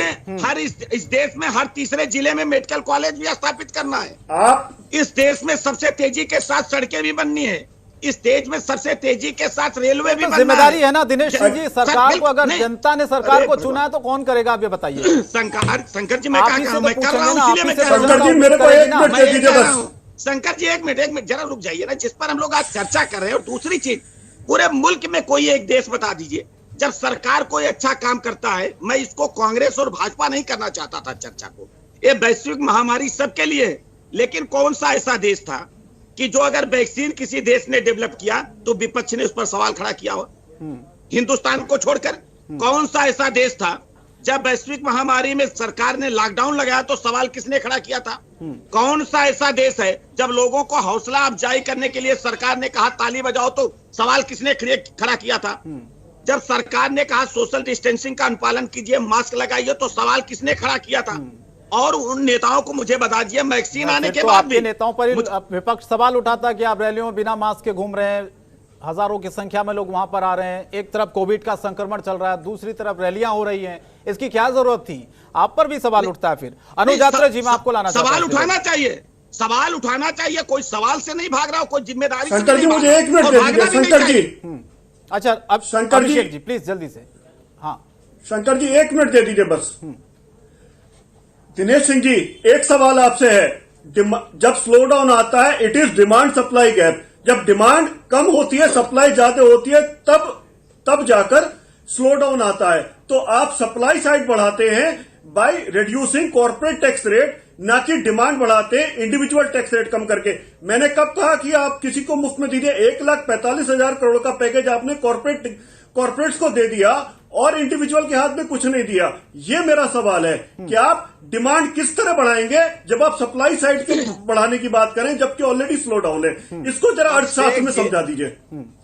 इस देश में हर तीसरे जिले में मेडिकल कॉलेज भी स्थापित करना है। आप इस देश में सबसे तेजी के साथ सड़कें भी बननी है, इस देश में सबसे तेजी के साथ रेलवे भी बनना है। जिम्मेदारी है ना दिनेश जी, सरकार को, अगर जनता ने सरकार को चुना है तो कौन करेगा, आप ये बताइए। शंकर जी मैं क्या मैं कर रहा हूँ, इसलिए मैं कह रहा हूँ। शंकर जी मेरे को 1 मिनट दे दीजिए बस। शंकर जी एक मिनट जरा रुक जाइए ना, जिस पर हम लोग आज चर्चा कर रहे हैं। और दूसरी चीज, पूरे मुल्क में कोई एक देश बता दीजिए जब सरकार कोई अच्छा काम करता है। मैं इसको कांग्रेस और भाजपा नहीं करना चाहता था चर्चा को, ये वैश्विक महामारी सबके लिए है, लेकिन कौन सा ऐसा देश था कि जो अगर वैक्सीन किसी देश ने डेवलप किया तो विपक्ष ने उस पर सवाल खड़ा किया हो? हिंदुस्तान को छोड़कर कौन सा ऐसा देश था जब वैश्विक महामारी में सरकार ने लॉकडाउन लगाया तो सवाल किसने खड़ा किया था? कौन सा ऐसा देश है जब लोगों को हौसला अफजाई करने के लिए सरकार ने कहा ताली बजाओ तो सवाल किसने खड़ा किया था? जब सरकार ने कहा सोशल डिस्टेंसिंग का अनुपालन कीजिए, मास्क लगाइए, तो सवाल किसने खड़ा किया था? और उन नेताओं को मुझे बता दिया वैक्सीन आने के तो बाद आपके भी नेताओं पर विपक्ष सवाल उठाता कि आप रैलियों में बिना मास्क के घूम रहे हैं, हजारों की संख्या में लोग वहां पर आ रहे हैं, एक तरफ कोविड का संक्रमण चल रहा है, दूसरी तरफ रैलियां हो रही हैं, इसकी क्या जरूरत थी? आप पर भी सवाल उठता है। फिर अनुज यात्रा जी, मैं आपको लाना सवाल उठाना चाहिए, सवाल उठाना चाहिए। कोई सवाल से नहीं भाग रहा हो, कोई जिम्मेदारी शंकर जी मुझे 1 मिनट दे दीजिए। शंकर जी, अच्छा अब शंकर जी प्लीज जल्दी से। हाँ शंकर जी 1 मिनट दे दीजिए बस। दिनेश सिंह जी, एक सवाल आपसे है। जब स्लो डाउन आता है it is demand supply gap. जब डिमांड कम होती है, सप्लाई ज्यादा होती है, तब जाकर स्लो डाउन आता है। तो आप सप्लाई साइड बढ़ाते हैं by reducing corporate tax rate, ना कि डिमांड बढ़ाते हैं इंडिविजुअल टैक्स रेट कम करके। मैंने कब कहा कि आप किसी को मुफ्त में दीजिए? 1,45,000 करोड़ का पैकेज आपने कॉर्पोरेट्स को दे दिया और इंडिविजुअल के हाथ में कुछ नहीं दिया। ये मेरा सवाल है कि आप डिमांड किस तरह बढ़ाएंगे जब आप सप्लाई साइड के बढ़ाने की बात करें, जबकि ऑलरेडी स्लो डाउन है। इसको जरा अर्थशास्त्र में समझा दीजिए।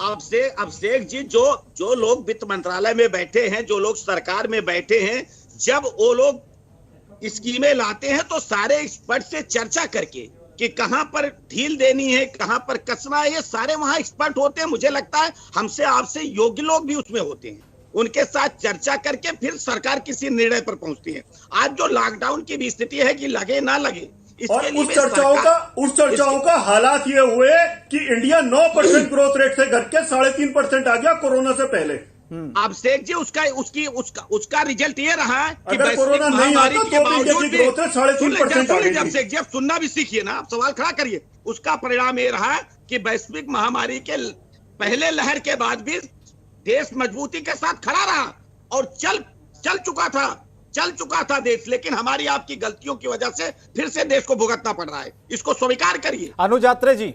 अभिषेक जी, जो लोग वित्त मंत्रालय में बैठे हैं, जो लोग सरकार में बैठे हैं, जब वो लोग स्कीमें लाते हैं तो सारे एक्सपर्ट से चर्चा करके कि कहां पर ढील देनी है, कहां पर कसना है, ये सारे वहां एक्सपर्ट होते हैं। मुझे लगता है हमसे आपसे योग्य लोग भी उसमें होते हैं। उनके साथ चर्चा करके फिर सरकार किसी निर्णय पर पहुंचती है। आज जो लॉकडाउन की भी स्थिति है कि लगे ना लगे, और उस चर्चाओं का हालात ये हुए कि इंडिया 9% ग्रोथ रेट से घट के 3.5% आ गया कोरोना से पहले। अभिषेक जी, उसका रिजल्ट ये रहा है कि अगर कोरोना नहीं आता तो इंडिया की ग्रोथ रेट 3.5% आ गई। अभिषेक जी, अब सुनना भी सीखिए ना, आप सवाल खड़ा करिए। उसका परिणाम ये रहा कि वैश्विक महामारी के पहले लहर के बाद भी देश मजबूती के साथ खड़ा रहा और चल चुका था देश। लेकिन हमारी आपकी गलतियों की वजह से फिर से देश को भुगतना पड़ रहा है, इसको स्वीकार करिए। अनुज यात्रा जी,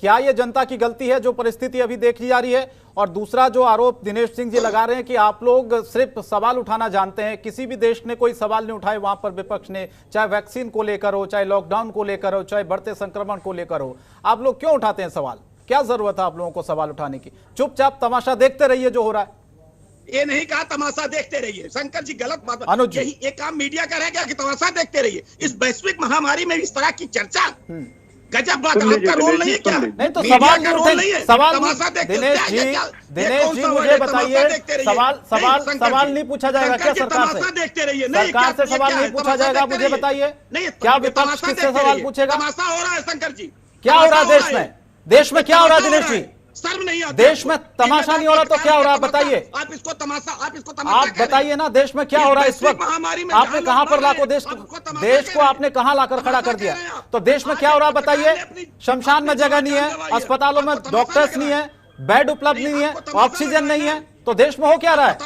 क्या यह जनता की गलती है जो परिस्थिति अभी देखी जा रही है? और दूसरा जो आरोप दिनेश सिंह जी लगा रहे हैं कि आप लोग सिर्फ सवाल उठाना जानते हैं, किसी भी देश ने कोई सवाल नहीं उठाए वहां पर विपक्ष ने, चाहे वैक्सीन को लेकर हो, चाहे लॉकडाउन को लेकर हो, चाहे बढ़ते संक्रमण को लेकर हो। आप लोग क्यों उठाते हैं सवाल? क्या जरूरत है आप लोगों को सवाल उठाने की? चुपचाप तमाशा देखते रहिए जो हो रहा है। ये नहीं कहा तमाशा देखते रहिए, शंकर जी गलत बात। अनुज जी, यही एक काम मीडिया का रह गया कि तमाशा देखते रहिए। इस वैश्विक महामारी में इस तरह की चर्चा गजब बात। आपका रोल नहीं है क्या? नहीं तो सवाल नहीं उठे, सवाल दिनेश जी मुझे बताइए, सवाल नहीं पूछा जाएगा क्या सरकार से? देखते रहिए, सरकार से सवाल नहीं पूछा जाएगा, मुझे बताइए क्या विपक्ष किससे सवाल पूछेगा? तमाशा हो रहा है शंकर जी, क्या हो रहा है देश में? देश में क्या हो रहा है दिनेश जी? शर्म नहीं आती? देश में तमाशा नहीं हो रहा तो क्या हो रहा है बताइए? आप इसको तमाशा आप बताइए ना, देश में क्या हो रहा है इस वक्त? आपने कहां पर लाखों देश को आपने कहां लाकर खड़ा कर दिया? तो देश में क्या हो रहा है बताइए? शमशान में जगह नहीं है, अस्पतालों में डॉक्टर्स नहीं है, बेड उपलब्ध नहीं है, ऑक्सीजन नहीं है, तो देश में हो क्या रहा है?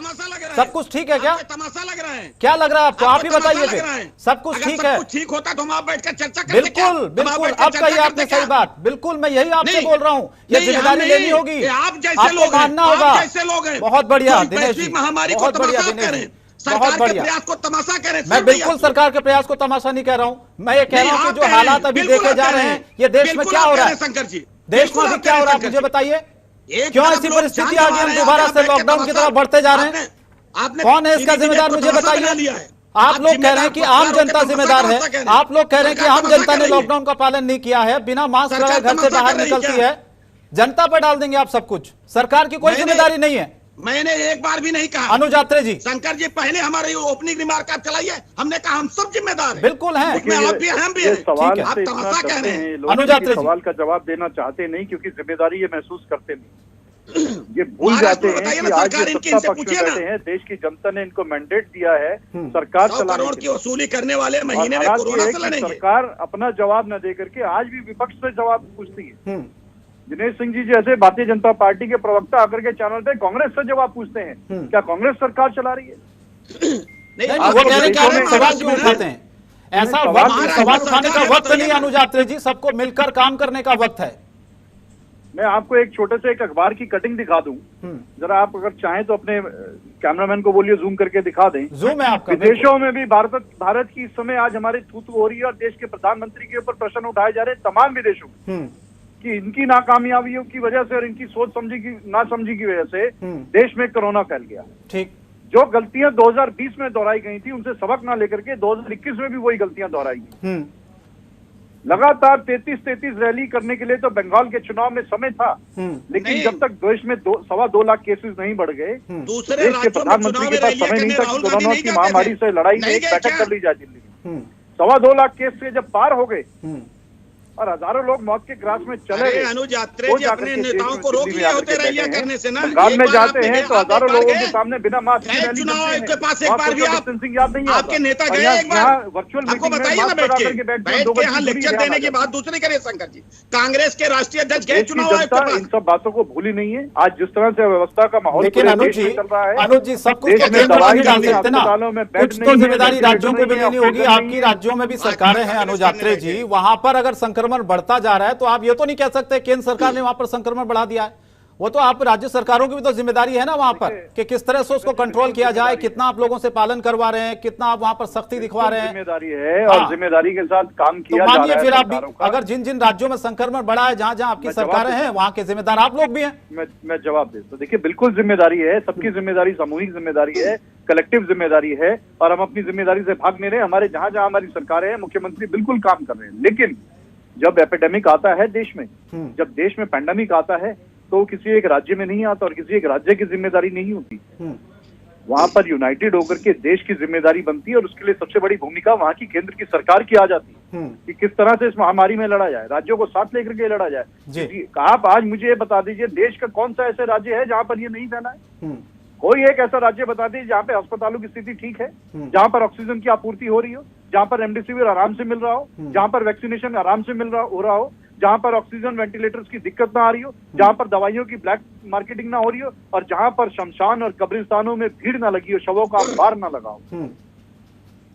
सब कुछ ठीक है क्या? तमाशा लग रहा है। क्या लग रहा है आपको? आप ही बताइए फिर। सब कुछ ठीक है? ठीक होता तो हम आप बैठकर चर्चा करते। बिल्कुल अब कही आपने सही बात। बिल्कुल मैं यही आपसे बोल रहा हूँ, ये जिम्मेदारी लेनी होगी, आप जैसे लोग मानना होगा। लोग हैं बहुत बढ़िया दिनेश जी, महामारी बहुत बढ़िया दिनेश जी, बहुत बढ़िया। प्रयास को तमाशा करें। मैं बिल्कुल सरकार के प्रयास को तमाशा नहीं कह रहा हूँ, मैं ये कह रहा हूँ कि जो हालात अभी देखे जा रहे हैं, ये देश में क्या हो रहा है? शंकर जी, देश में अभी क्या हो रहा है मुझे बताइए? क्यों ऐसी परिस्थिति आ गई, हम दोबारा से लॉकडाउन की तरफ बढ़ते जा रहे हैं? कौन है इसका जिम्मेदार मुझे बताइए? आप लोग कह रहे हैं कि आम जनता जिम्मेदार है, आप लोग कह रहे हैं कि आम जनता ने लॉकडाउन का पालन नहीं किया है, बिना मास्क लगाए घर से बाहर निकलती है, जनता पर डाल देंगे आप सब कुछ। सरकार की कोई जिम्मेदारी नहीं है। मैंने एक बार भी नहीं कहा। अनुज यात्रा जी, शंकर जी पहले हमारे ओपनिंग रिमार्क आप चलाइए, हमने कहा हम सब जिम्मेदार हैं। बिल्कुल हैं, आप भी हम भी हैं। सवाल आप तमाशा कह रहे हैं। अनुज यात्रा जी, सवाल का जवाब देना चाहते नहीं क्योंकि जिम्मेदारी ये महसूस करते नहीं। ये भूल जाते हैं कि आज ये सत्ता पक्ष में बैठे हैं, देश की जनता ने इनको मैंडेट दिया है सरकार करोड़ की वसूली करने वाले महीने में कोरोना से लड़ेंगे। सरकार अपना जवाब न दे करके आज भी विपक्ष से जवाब पूछती है। दिनेश सिंह जी जैसे भारतीय जनता पार्टी के प्रवक्ता आकर के चैनल पे कांग्रेस से जवाब पूछते हैं, क्या कांग्रेस सरकार चला रही है? वो कह रहे कि आप सवाल क्यों उठाते हैं? ऐसा सवाल उठाने का वक्त नहीं अनुज यात्रा जी, सबको मिलकर काम करने का वक्त है। मैं आपको एक छोटे से एक अखबार की कटिंग दिखा दूं, जरा आप अगर चाहें तो अपने कैमरामैन को बोलिए जूम करके दिखा दें। जूम है आपका। विदेशों में भी भारत की इस समय आज हमारी थू हो रही है और देश के प्रधानमंत्री के ऊपर प्रश्न उठाए जा रहे हैं तमाम विदेशों में कि इनकी नाकामयाबियों की वजह से और इनकी सोच समझी की ना समझी की वजह से देश में कोरोना फैल गया। ठीक, जो गलतियां 2020 में दोहराई गई थी उनसे सबक ना लेकर के 2021 में भी वही गलतियां दोहराई गई। लगातार 33 रैली करने के लिए तो बंगाल के चुनाव में समय था, लेकिन जब तक देश में 2.25 लाख केसेस नहीं बढ़ गए, दूसरे देश के प्रधानमंत्री के पास समय नहीं था कि कोरोना की महामारी से लड़ाई में एक बैठक कर ली जाए दिल्ली में। 2.25 लाख केस से जब पार हो गए और हजारों लोग मौत के ग्रास में चले गए, अनुज यात्रे जी अपने नेताओं को रोक लिए होते रैलियां करने से ना। बंगाल में जाते हैं तो हजारों लोगों के सामने बिना मास्क के रैली चुनाव करते आयोग के हैं। पास एक बार भी डिस्टेंसिंग याद नहीं आपके नेता गए एक बार, वर्चुअल आपको बताइए ना बैठ के यहाँ लेक्चर देने की बात दूसरी करे शंकर जी। कांग्रेस के राष्ट्रीय अध्यक्ष गए चुनाव आयोग के पास। इन सब बातों को भूली नहीं है। आज जिस तरह से व्यवस्था का माहौल लेकिन अनुज जी सब कुछ तो केंद्र में नहीं डाल सकते ना, कुछ तो जिम्मेदारी राज्यों को भी लेनी होगी। आपकी राज्यों में भी सरकारें हैं अनुज यात्रे जी, वहां पर अगर संक्रमण बढ़ता जा रहा है तो आप ये तो नहीं कह सकते केंद्र सरकार ने वहां पर संक्रमण बढ़ा दिया है। वो तो आप राज्य सरकारों की भी तो जिम्मेदारी है ना वहां पर कि किस तरह से उसको कंट्रोल किया जाए, कितना आप लोगों से पालन करवा रहे हैं, कितना आप वहां पर सख्ती दिखवा रहे हैं। जिम्मेदारी है और जिम्मेदारी के साथ काम किया तो मानिए फिर आप भी अगर जिन जिन राज्यों में संक्रमण बढ़ा है, जहां जहां आपकी सरकारें हैं, वहां के जिम्मेदार आप लोग भी हैं। मैं जवाब दे तो देखिए, बिल्कुल जिम्मेदारी है, सबकी जिम्मेदारी सामूहिक जिम्मेदारी है, कलेक्टिव जिम्मेदारी है और हम अपनी जिम्मेदारी से भाग नहीं रहे। हमारे जहां जहां हमारी सरकारें हैं, मुख्यमंत्री बिल्कुल काम कर रहे हैं। लेकिन जब एपिडेमिक आता है देश में, जब देश में पैंडेमिक आता है तो वो किसी एक राज्य में नहीं आता और किसी एक राज्य की जिम्मेदारी नहीं होती। वहां पर यूनाइटेड होकर के देश की जिम्मेदारी बनती है और उसके लिए सबसे बड़ी भूमिका वहां की केंद्र की सरकार की आ जाती है कि किस तरह से इस महामारी में लड़ा जाए, राज्यों को साथ लेकर के लड़ा जाए। आप आज मुझे ये बता दीजिए देश का कौन सा ऐसे राज्य है जहां पर ये नहीं फैला है? कोई एक ऐसा राज्य बता दीजिए जहां पे अस्पतालों की स्थिति ठीक है, जहां पर ऑक्सीजन की आपूर्ति हो रही हो, जहां पर रेमडेसिविर आराम से मिल रहा हो, जहां पर वैक्सीनेशन आराम से हो रहा हो, जहां पर ऑक्सीजन वेंटिलेटर्स की दिक्कत ना आ रही हो, जहां पर दवाइयों की ब्लैक मार्केटिंग ना हो रही हो और जहां पर शमशान और कब्रिस्तानों में भीड़ ना लगी हो, शवों का अंबार ना लगा हो।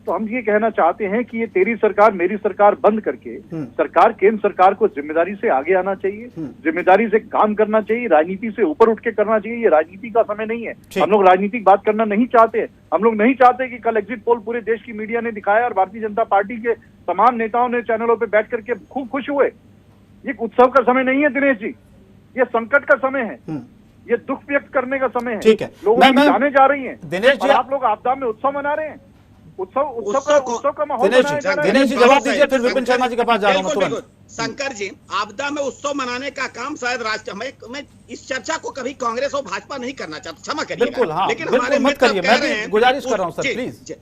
तो हम ये कहना चाहते हैं कि ये तेरी सरकार मेरी सरकार बंद करके सरकार केंद्र सरकार को जिम्मेदारी से आगे आना चाहिए, जिम्मेदारी से काम करना चाहिए, राजनीति से ऊपर उठ के करना चाहिए। ये राजनीति का समय नहीं है, हम लोग राजनीतिक बात करना नहीं चाहते। हम लोग नहीं चाहते कि कल एग्जिट पोल पूरे देश की मीडिया ने दिखाया और भारतीय जनता पार्टी के तमाम नेताओं ने चैनलों पर बैठ करके खूब खुश हुए। ये उत्सव का समय नहीं है दिनेश जी, ये संकट का समय है, ये दुख व्यक्त करने का समय है। ठीक है, लोगों की जाने जा रही हैं दिनेश जी, आप लोग आपदा में उत्सव मना रहे हैं। उत्सव का माहौल दिनेश जी जवाब दीजिए, फिर विपिन शर्मा जी के पास जा रहा हूँ तुरंत। शंकर जी, आपदा में उत्सव मनाने का काम शायद राष्ट्र मैं इस चर्चा को कभी कांग्रेस और भाजपा नहीं करना चाहता, क्षमा करिए। बिल्कुल, हाँ, लेकिन बिल्कुल हमारे मत करिए, मैं भी गुजारिश कर रहा हूँ सर प्लीज।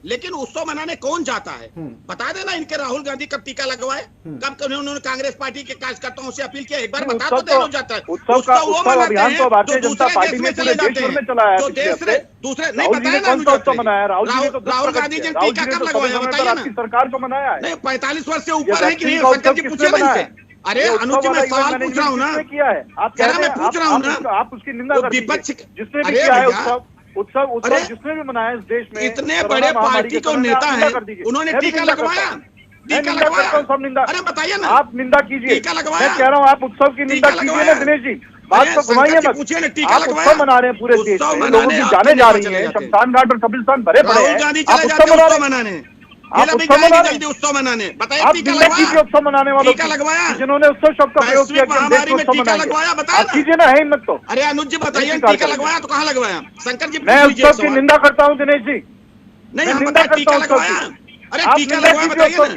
लेकिन उत्सव मनाने कौन जाता है? बता देना इनके राहुल गांधी कब टीका लगवाए, कब उन्होंने कांग्रेस पार्टी के कार्यकर्ताओं से अपील किया, एक बार बता तो देना जाता है। उत्सव वो मनाते हैं जो दूसरे देश में चले जाते हैं, जो दूसरे नहीं बताया ना। राहुल गांधी जी टीका कब लगवाया बताइए ना? सरकार को मनाया है नहीं, 45 वर्ष से ऊपर है कि नहीं? शंकर जी पूछे ना इनसे। अरे अनुज जी, मैं सवाल पूछ रहा हूँ ना, किया है आप कह रहे हैं, मैं पूछ रहा हूँ ना, आप उसकी निंदा कर विपक्ष जिसने भी किया है उत्सव जिसने भी मनाया इस देश में। इतने बड़े पार्टी के नेता हैं, उन्होंने टीका लगवाया, टीका लगवाया। सब निंदा, अरे बताइए ना, आप निंदा कीजिए, टीका लगवाया। मैं कह रहा हूँ आप उत्सव की निंदा कीजिए ना दिनेश जी, बात को घुमाइए मत। आप उत्सव मना रहे हैं पूरे देश में, लोगों की जाने जा रही है, शमशान घाट और कब्रिस्तान भरे पड़े हैं, आप उत्सव मनाने आप उत्सव मनाने बताइए टीका लगवाया। उत्सव मनाने वालों टीका लगवाया, जिन्होंने उत्सव शब्द का प्रयोग किया, टीका लगवाया बताया कीजिए ना, है हिम्मत तो। अरे अनुज जी बताइए, टीका लगवाया तो कहाँ लगवाया? शंकर जी मैं उत्सव की निंदा करता हूँ दिनेश जी, नहीं हम निंदा टीका लगवाया। अरे टीका लगवाया बताइए ना,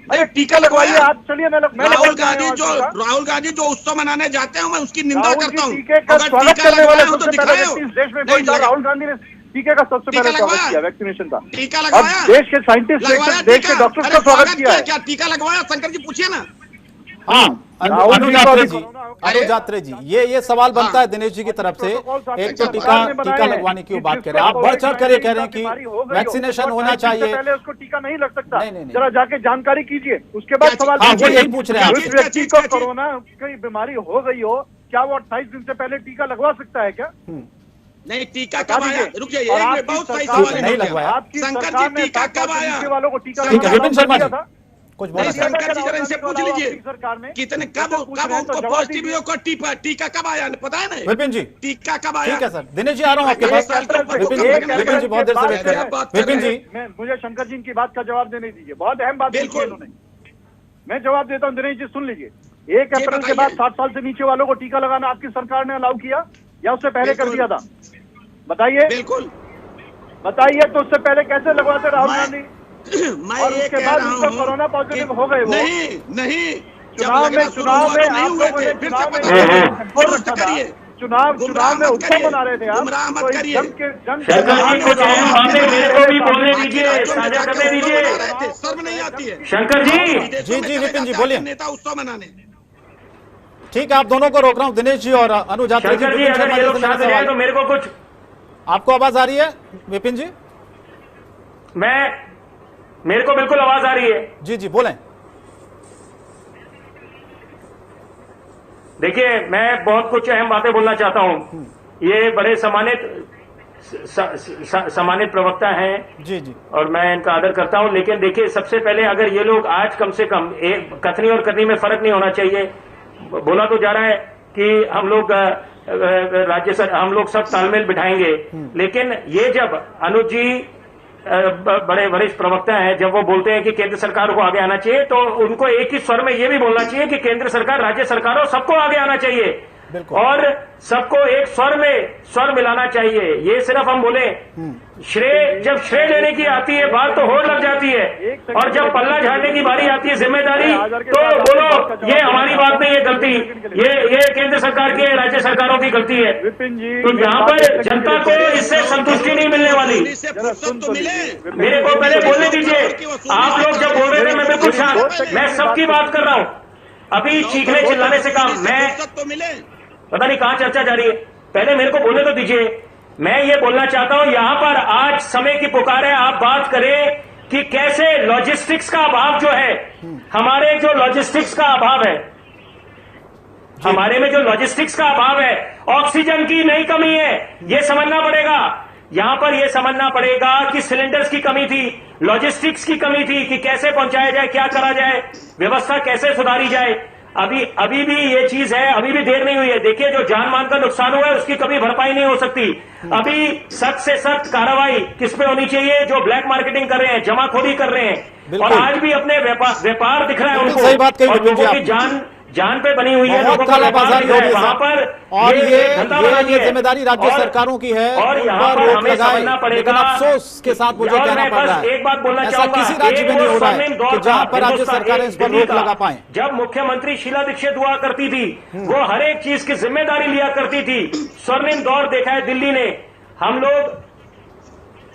अरे टीका लगवाइए आप। चलिए मैं राहुल गांधी जो उत्सव मनाने जाते हैं मैं उसकी निंदा करता हूँ। टीका लगवाया हो तो दिखाए हो। देश में राहुल गांधी ने टीके का सबसे पहले स्वागत किया, वैक्सीनेशन का टीका लगवाया। देश के साइंटिस्ट, देश के डॉक्टर्स का स्वागत किया है। क्या टीका लगवाया? शंकर जी पूछिए ना। अनुज यात्रे जी, ये सवाल बनता है दिनेश जी की तरफ से। एक तो टीका लगवाने की बात कर रहे हैं आप, बढ़ चढ़ कर कह रहे हैं कि वैक्सीनेशन होना चाहिए, पहले उसको टीका नहीं लग सकता। जरा जाके जानकारी कीजिए, उसके बाद सवाल यही पूछ रहे हैं। जिस व्यक्ति को कोरोना की बीमारी हो गई हो, क्या वो 28 दिन से पहले टीका लगवा सकता है क्या? नहीं, टीका कब आया? रुक जाइए, बहुत सही सवाल नहीं लगवाया। शंकर जी टीका कब आया? वालों को टीका विपिन शर्मा जी कुछ बोला? शंकर जी जरा इनसे पूछ लीजिए कितने कब उनको पॉजिटिव को टीका कब आया पता है ना? विपिन जी टीका कब आया? ठीक है सर, दिनेश जी आ रहा हूँ आपके पास। विपिन जी बहुत देर से वेट कर रहे हैं। विपिन जी मुझे शंकर जी की बात का जवाब देने दीजिए, बहुत अहम बात की उन्होंने। मैं जवाब देता हूँ दिनेश जी, सुन लीजिए। 1 अप्रैल के बाद 60 साल से नीचे वालों को टीका लगाना आपकी सरकार ने अलाउ किया या उससे पहले कर दिया था? बताइए, बिल्कुल बताइए। तो उससे पहले कैसे लगवाते राहुल गांधी? मैं और ये उसके कह बाद रहा उनको हूँ कोरोना पॉजिटिव हो गए वो। नहीं चुनाव में आप लोगों ने चुनाव में चुनाव में उत्सव मना रहे थे आप, गुमराह तो मत इस करिए। शंकर जी कुछ अहम बातें मेरे को भी बोलने दीजिए, साझा करने दीजिए। शर्म नहीं आती है शंकर जी। जी विपिन जी बोलिए। नेता उत्सव मनाने। ठीक है, आप दोनों को रोक रहा हूँ, दिनेश जी और अनुज यात्री जी। शंकर जी अगर ये लोग शांत रहे तो मेरे को कुछ, आपको आवाज आ रही है विपिन जी? मेरे को बिल्कुल आवाज आ रही है। जी बोलें। देखिए, मैं बहुत कुछ अहम बातें बोलना चाहता हूं। ये बड़े सम्मानित प्रवक्ता हैं जी और मैं इनका आदर करता हूं। लेकिन देखिए, सबसे पहले अगर ये लोग आज कम से कम एक कथनी और करनी में फर्क नहीं होना चाहिए। बोला तो जा रहा है कि हम लोग हम लोग सब तालमेल बिठाएंगे, लेकिन ये जब अनुज जी बड़े वरिष्ठ प्रवक्ता हैं, जब वो बोलते हैं कि केंद्र सरकार को आगे आना चाहिए, तो उनको एक ही स्वर में ये भी बोलना चाहिए कि केंद्र सरकार, राज्य सरकारों सबको आगे आना चाहिए और सबको एक स्वर मिलाना चाहिए। ये सिर्फ हम बोले जब श्रेय लेने की आती है बात तो होड़ लग जाती है, और जब पल्ला झाड़ने की बारी आती है जिम्मेदारी, तो बोलो ये हमारी बात नहीं है गलती, ये केंद्र सरकार की, राज्य सरकारों की गलती है। तो यहाँ पर जनता को इससे संतुष्टि नहीं मिलने वाली। मेरे को पहले बोलने दीजिए। आप लोग जब बोल रहे थे मैं बिल्कुल शांत, मैं सबकी बात कर रहा हूँ। अभी चीखने चिल्लाने से काम, मैं पता नहीं कहां चर्चा जा रही है, पहले मेरे को बोलने तो दीजिए। मैं ये बोलना चाहता हूं, यहां पर आज समय की पुकार है, आप बात करें कि कैसे लॉजिस्टिक्स का अभाव जो है, हमारे जो लॉजिस्टिक्स का अभाव है, हमारे में जो लॉजिस्टिक्स का अभाव है, ऑक्सीजन की नहीं कमी है, ये समझना पड़ेगा। यहां पर यह समझना पड़ेगा कि सिलेंडर्स की कमी थी, लॉजिस्टिक्स की कमी थी कि कैसे पहुंचाया जाए, क्या करा जाए, व्यवस्था कैसे सुधारी जाए। अभी भी ये चीज है, अभी भी देर नहीं हुई है। देखिए, जो जान मान का नुकसान हुआ है उसकी कभी भरपाई नहीं हो सकती। अभी सख्त से सख्त कार्रवाई किस पे होनी चाहिए? जो ब्लैक मार्केटिंग कर रहे हैं, जमाखोरी कर रहे हैं, और आज भी अपने व्यापार दिख रहा है उनको, सही बात कही, और लोगों की जान पे बनी हुई है, लोगों का व्यापार दिख रहा है वहां पर, और ये जिम्मेदारी राज्य सरकारों की है, और यहाँ पर हमें समझना पड़ेगा। अफसोस के साथ मुझे कहना पड़ रहा है, एक बात बोलना ऐसा चाहूंगा, किसी राज्य में नहीं हो रहा है कि जहां पर राज्य सरकारें इस पर रोक लगा पाए। जब मुख्यमंत्री शीला दीक्षित हुआ करती थी, वो हर एक चीज की जिम्मेदारी लिया करती थी। स्वर्णिम दौर देखा है दिल्ली ने, हम लोग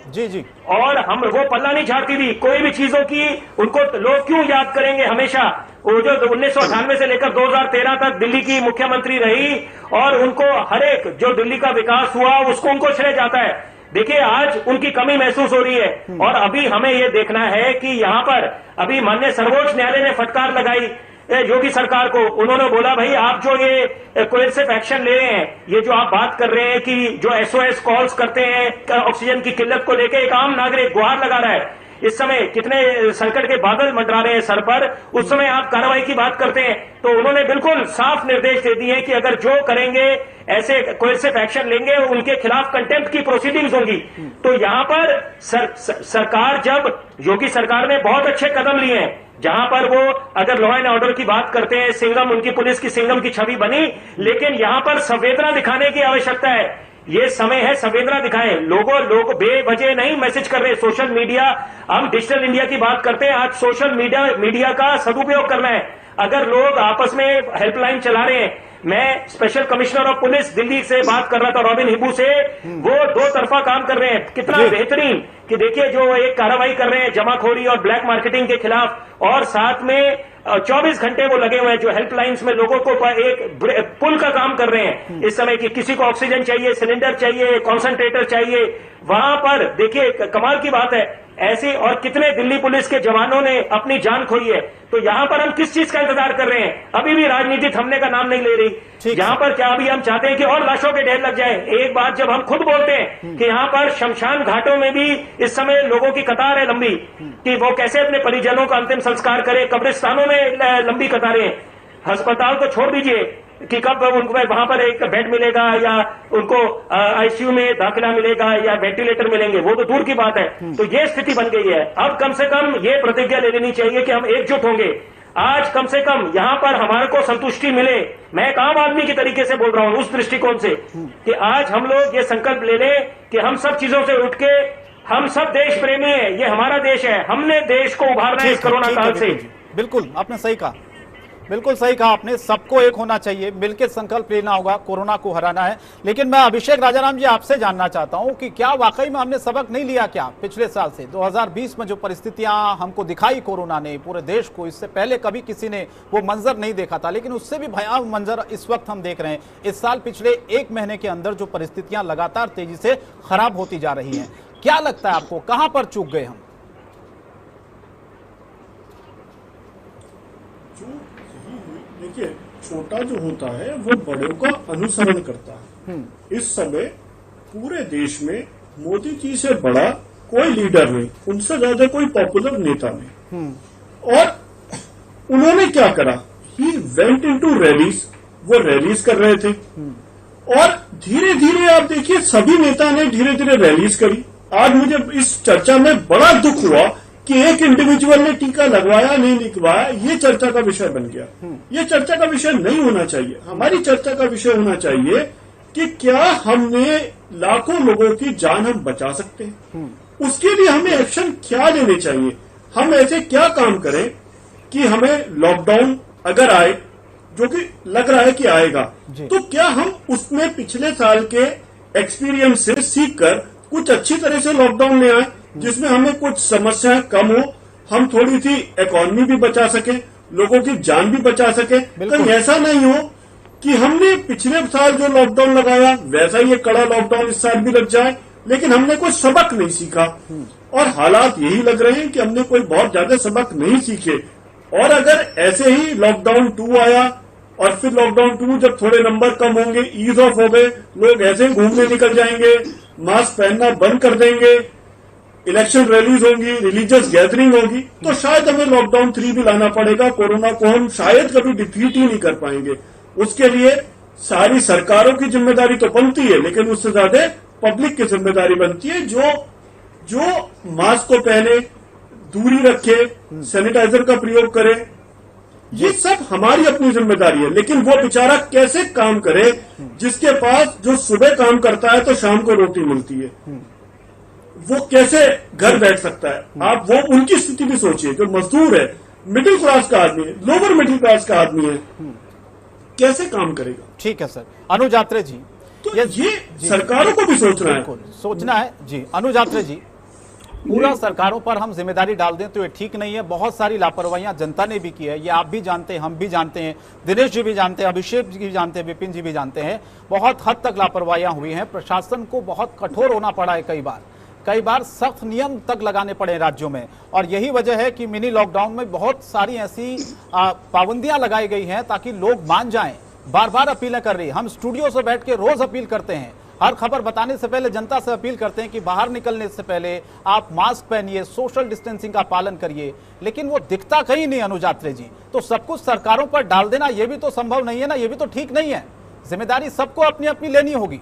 जी और हम वो पल्ला नहीं झाड़ती थी कोई भी चीजों की। उनको लोग क्यों याद करेंगे हमेशा? वो जो 1998 से लेकर 2013 तक दिल्ली की मुख्यमंत्री रही, और उनको हर एक जो दिल्ली का विकास हुआ उसको उनको श्रेय जाता है। देखिए, आज उनकी कमी महसूस हो रही है, और अभी हमें ये देखना है कि यहाँ पर अभी माननीय सर्वोच्च न्यायालय ने फटकार लगाई योगी सरकार को। उन्होंने बोला, भाई आप जो ये कोएर्सिव एक्शन ले रहे हैं, ये जो आप बात कर रहे हैं कि जो SOS कॉल्स करते हैं ऑक्सीजन की किल्लत को लेकर, एक आम नागरिक गुहार लगा रहा है, इस समय कितने संकट के बादल मंडरा रहे हैं सर पर, उस समय आप कार्रवाई की बात करते हैं। तो उन्होंने बिल्कुल साफ निर्देश दे दिए कि अगर जो करेंगे ऐसे कोएर्सिव एक्शन लेंगे, उनके खिलाफ कंटेम्प्ट की प्रोसीडिंग्स होंगी। तो यहां पर सरकार, जब योगी सरकार ने बहुत अच्छे कदम लिए हैं, जहां पर वो अगर लॉ एंड ऑर्डर की बात करते हैं, सिंघम, उनकी पुलिस की सिंघम की छवि बनी, लेकिन यहां पर संवेदना दिखाने की आवश्यकता है। ये समय है संवेदना दिखाएं। लोग बेवजह नहीं मैसेज कर रहे। सोशल मीडिया, हम डिजिटल इंडिया की बात करते हैं, आज सोशल मीडिया का सदुपयोग करना है। अगर लोग आपस में हेल्पलाइन चला रहे हैं, मैं special commissioner of police Delhi से बात कर रहा था, रॉबिन हिबू से, वो दो तरफा काम कर रहे हैं। कितना बेहतरीन कि देखिए, जो एक कार्रवाई कर रहे हैं जमाखोरी और ब्लैक मार्केटिंग के खिलाफ, और साथ में 24 घंटे वो लगे हुए हैं जो हेल्पलाइंस में लोगों को एक पुल का काम कर रहे हैं इस समय की। किसी को ऑक्सीजन चाहिए, सिलेंडर चाहिए, कॉन्सेंट्रेटर चाहिए, वहां पर देखिए कमाल की बात है ऐसी। और कितने दिल्ली पुलिस के जवानों ने अपनी जान खोई है। तो यहां पर हम किस चीज का इंतजार कर रहे हैं? अभी भी राजनीति थमने का नाम नहीं ले रही। यहां पर क्या अभी हम चाहते हैं कि और लाशों के ढेर लग जाए? एक बात जब हम खुद बोलते हैं कि यहां पर शमशान घाटों में भी इस समय लोगों की कतार है लंबी, कि वो कैसे अपने परिजनों का अंतिम संस्कार करें, कब्रिस्तानों में लंबी कतारें। अस्पताल तो छोड़ दीजिए कि कब उनको वहां पर एक बेड मिलेगा या उनको ICU में दाखिला मिलेगा या वेंटिलेटर मिलेंगे, वो तो दूर की बात है। तो ये स्थिति बन गई है। अब कम से कम ये प्रतिज्ञा ले लेनी चाहिए कि हम एकजुट होंगे। आज कम से कम यहां पर हमारे को संतुष्टि मिले, मैं एक आम आदमी के तरीके से बोल रहा हूं उस दृष्टिकोण से कि आज हम लोग ये संकल्प ले लें कि हम सब चीजों से उठ के हम सब देश प्रेमी है, ये हमारा देश है, हमने देश को उभारना है इस कोरोना काल से। बिल्कुल आपने सही कहा, बिल्कुल सही कहा आपने, सबको एक होना चाहिए, मिलकर संकल्प लेना होगा, कोरोना को हराना है। लेकिन मैं अभिषेक राजाराम जी आपसे जानना चाहता हूं कि क्या वाकई में हमने सबक नहीं लिया क्या पिछले साल से? 2020 में जो परिस्थितियां हमको दिखाई कोरोना ने पूरे देश को, इससे पहले कभी किसी ने वो मंजर नहीं देखा था, लेकिन उससे भी भयावह मंजर इस वक्त हम देख रहे हैं। इस साल पिछले 1 महीने के अंदर जो परिस्थितियां लगातार तेजी से खराब होती जा रही है, क्या लगता है आपको कहां पर चूक गए हम? देखिए, छोटा जो होता है वो बड़ों का अनुसरण करता है। इस समय पूरे देश में मोदी जी से बड़ा कोई लीडर नहीं, उनसे ज्यादा कोई पॉपुलर नेता नहीं। और उन्होंने क्या करा, ही वेंट इनटू रैलीज, वो रैलीज कर रहे थे और धीरे धीरे आप देखिए सभी नेता ने धीरे धीरे रैलीज करी। आज मुझे इस चर्चा में बड़ा दुख हुआ कि एक इंडिविजुअल ने टीका लगवाया नहीं लगवाया, ये चर्चा का विषय बन गया। ये चर्चा का विषय नहीं होना चाहिए। हमारी चर्चा का विषय होना चाहिए कि क्या हमने लाखों लोगों की जान हम बचा सकते हैं, उसके लिए हमें एक्शन क्या लेने चाहिए, हम ऐसे क्या काम करें कि हमें लॉकडाउन अगर आए, जो कि लग रहा है कि आएगा, तो क्या हम उसमें पिछले साल के एक्सपीरियंस से सीख कर कुछ अच्छी तरह से लॉकडाउन ले आए जिसमें हमें कुछ समस्याएं कम हो, हम थोड़ी सी इकोनॉमी भी बचा सके, लोगों की जान भी बचा सके। कहीं ऐसा नहीं हो कि हमने पिछले साल जो लॉकडाउन लगाया वैसा ही कड़ा लॉकडाउन इस साल भी लग जाए, लेकिन हमने कोई सबक नहीं सीखा। और हालात यही लग रहे हैं कि हमने कोई बहुत ज्यादा सबक नहीं सीखे। और अगर ऐसे ही लॉकडाउन 2 आया और फिर लॉकडाउन 2 जब थोड़े नंबर कम होंगे, ईज ऑफ हो गए, लोग ऐसे ही घूमने निकल जाएंगे, मास्क पहनना बंद कर देंगे, इलेक्शन रैलीज होंगी, रिलीजियस गैदरिंग होगी, तो शायद हमें लॉकडाउन 3 भी लाना पड़ेगा। कोरोना को हम शायद कभी डिफीट ही नहीं कर पाएंगे। उसके लिए सारी सरकारों की जिम्मेदारी तो बनती है, लेकिन उससे ज्यादा पब्लिक की जिम्मेदारी बनती है, जो मास्क को पहने, दूरी रखे, सैनिटाइजर का प्रयोग करे। ये सब हमारी अपनी जिम्मेदारी है। लेकिन वो बेचारा कैसे काम करे जिसके पास जो सुबह काम करता है तो शाम को रोटी मिलती है, वो कैसे घर बैठ सकता है? आप वो उनकी स्थिति भी सोचिए, जो मजदूर है, मिडिल क्लास का आदमी है, लोअर मिडिल क्लास का आदमी है, कैसे काम करेगा? ठीक है सर। अनुज आत्रे जी, तो ये सरकारों को भी सोचना है, सोचना है जी। अनुज आत्रे जी, पूरा सरकारों पर हम जिम्मेदारी डाल दें तो ये ठीक नहीं है। बहुत सारी लापरवाहियां जनता ने भी की है, ये आप भी जानते हैं, हम भी जानते हैं, दिनेश जी भी जानते हैं, अभिषेक जी भी जानते हैं, विपिन जी भी जानते हैं। बहुत हद तक लापरवाहियां हुई हैं। प्रशासन को बहुत कठोर होना पड़ा है, कई बार सख्त नियम तक लगाने पड़े राज्यों में। और यही वजह है कि मिनी लॉकडाउन में बहुत सारी ऐसी पाबंदियां लगाई गई हैं ताकि लोग मान जाएं। बार बार अपीलें कर रही है, हम स्टूडियो से बैठ के रोज अपील करते हैं, हर खबर बताने से पहले जनता से अपील करते हैं कि बाहर निकलने से पहले आप मास्क पहनिए, सोशल डिस्टेंसिंग का पालन करिए, लेकिन वो दिखता कहीं नहीं। अनुज आत्रे जी, तो सब कुछ सरकारों पर डाल देना ये भी तो संभव नहीं है ना, ये भी तो ठीक नहीं है। जिम्मेदारी सबको अपनी अपनी लेनी होगी।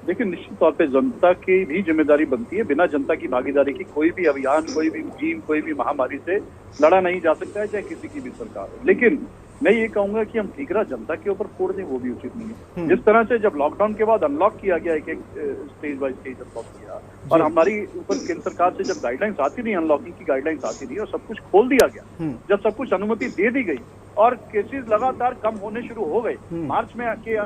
देखिए, निश्चित तौर पे जनता की भी जिम्मेदारी बनती है। बिना जनता की भागीदारी की कोई भी अभियान, कोई भी मुहिम, कोई भी महामारी से लड़ा नहीं जा सकता है, चाहे किसी की भी सरकार हो। लेकिन मैं ये कहूंगा कि हम ठीकरा जनता के ऊपर फोड़ दें, वो भी उचित नहीं है। जिस तरह से जब लॉकडाउन के बाद अनलॉक किया गया, एक स्टेज बाय स्टेज अनलॉक किया, और हमारी ऊपर केंद्र सरकार से जब गाइडलाइंस आती रही, अनलॉकिंग की गाइडलाइंस आती रही और सब कुछ खोल दिया गया, जब सब कुछ अनुमति दे दी गई और केसेस लगातार कम होने शुरू हो गए, मार्च में आते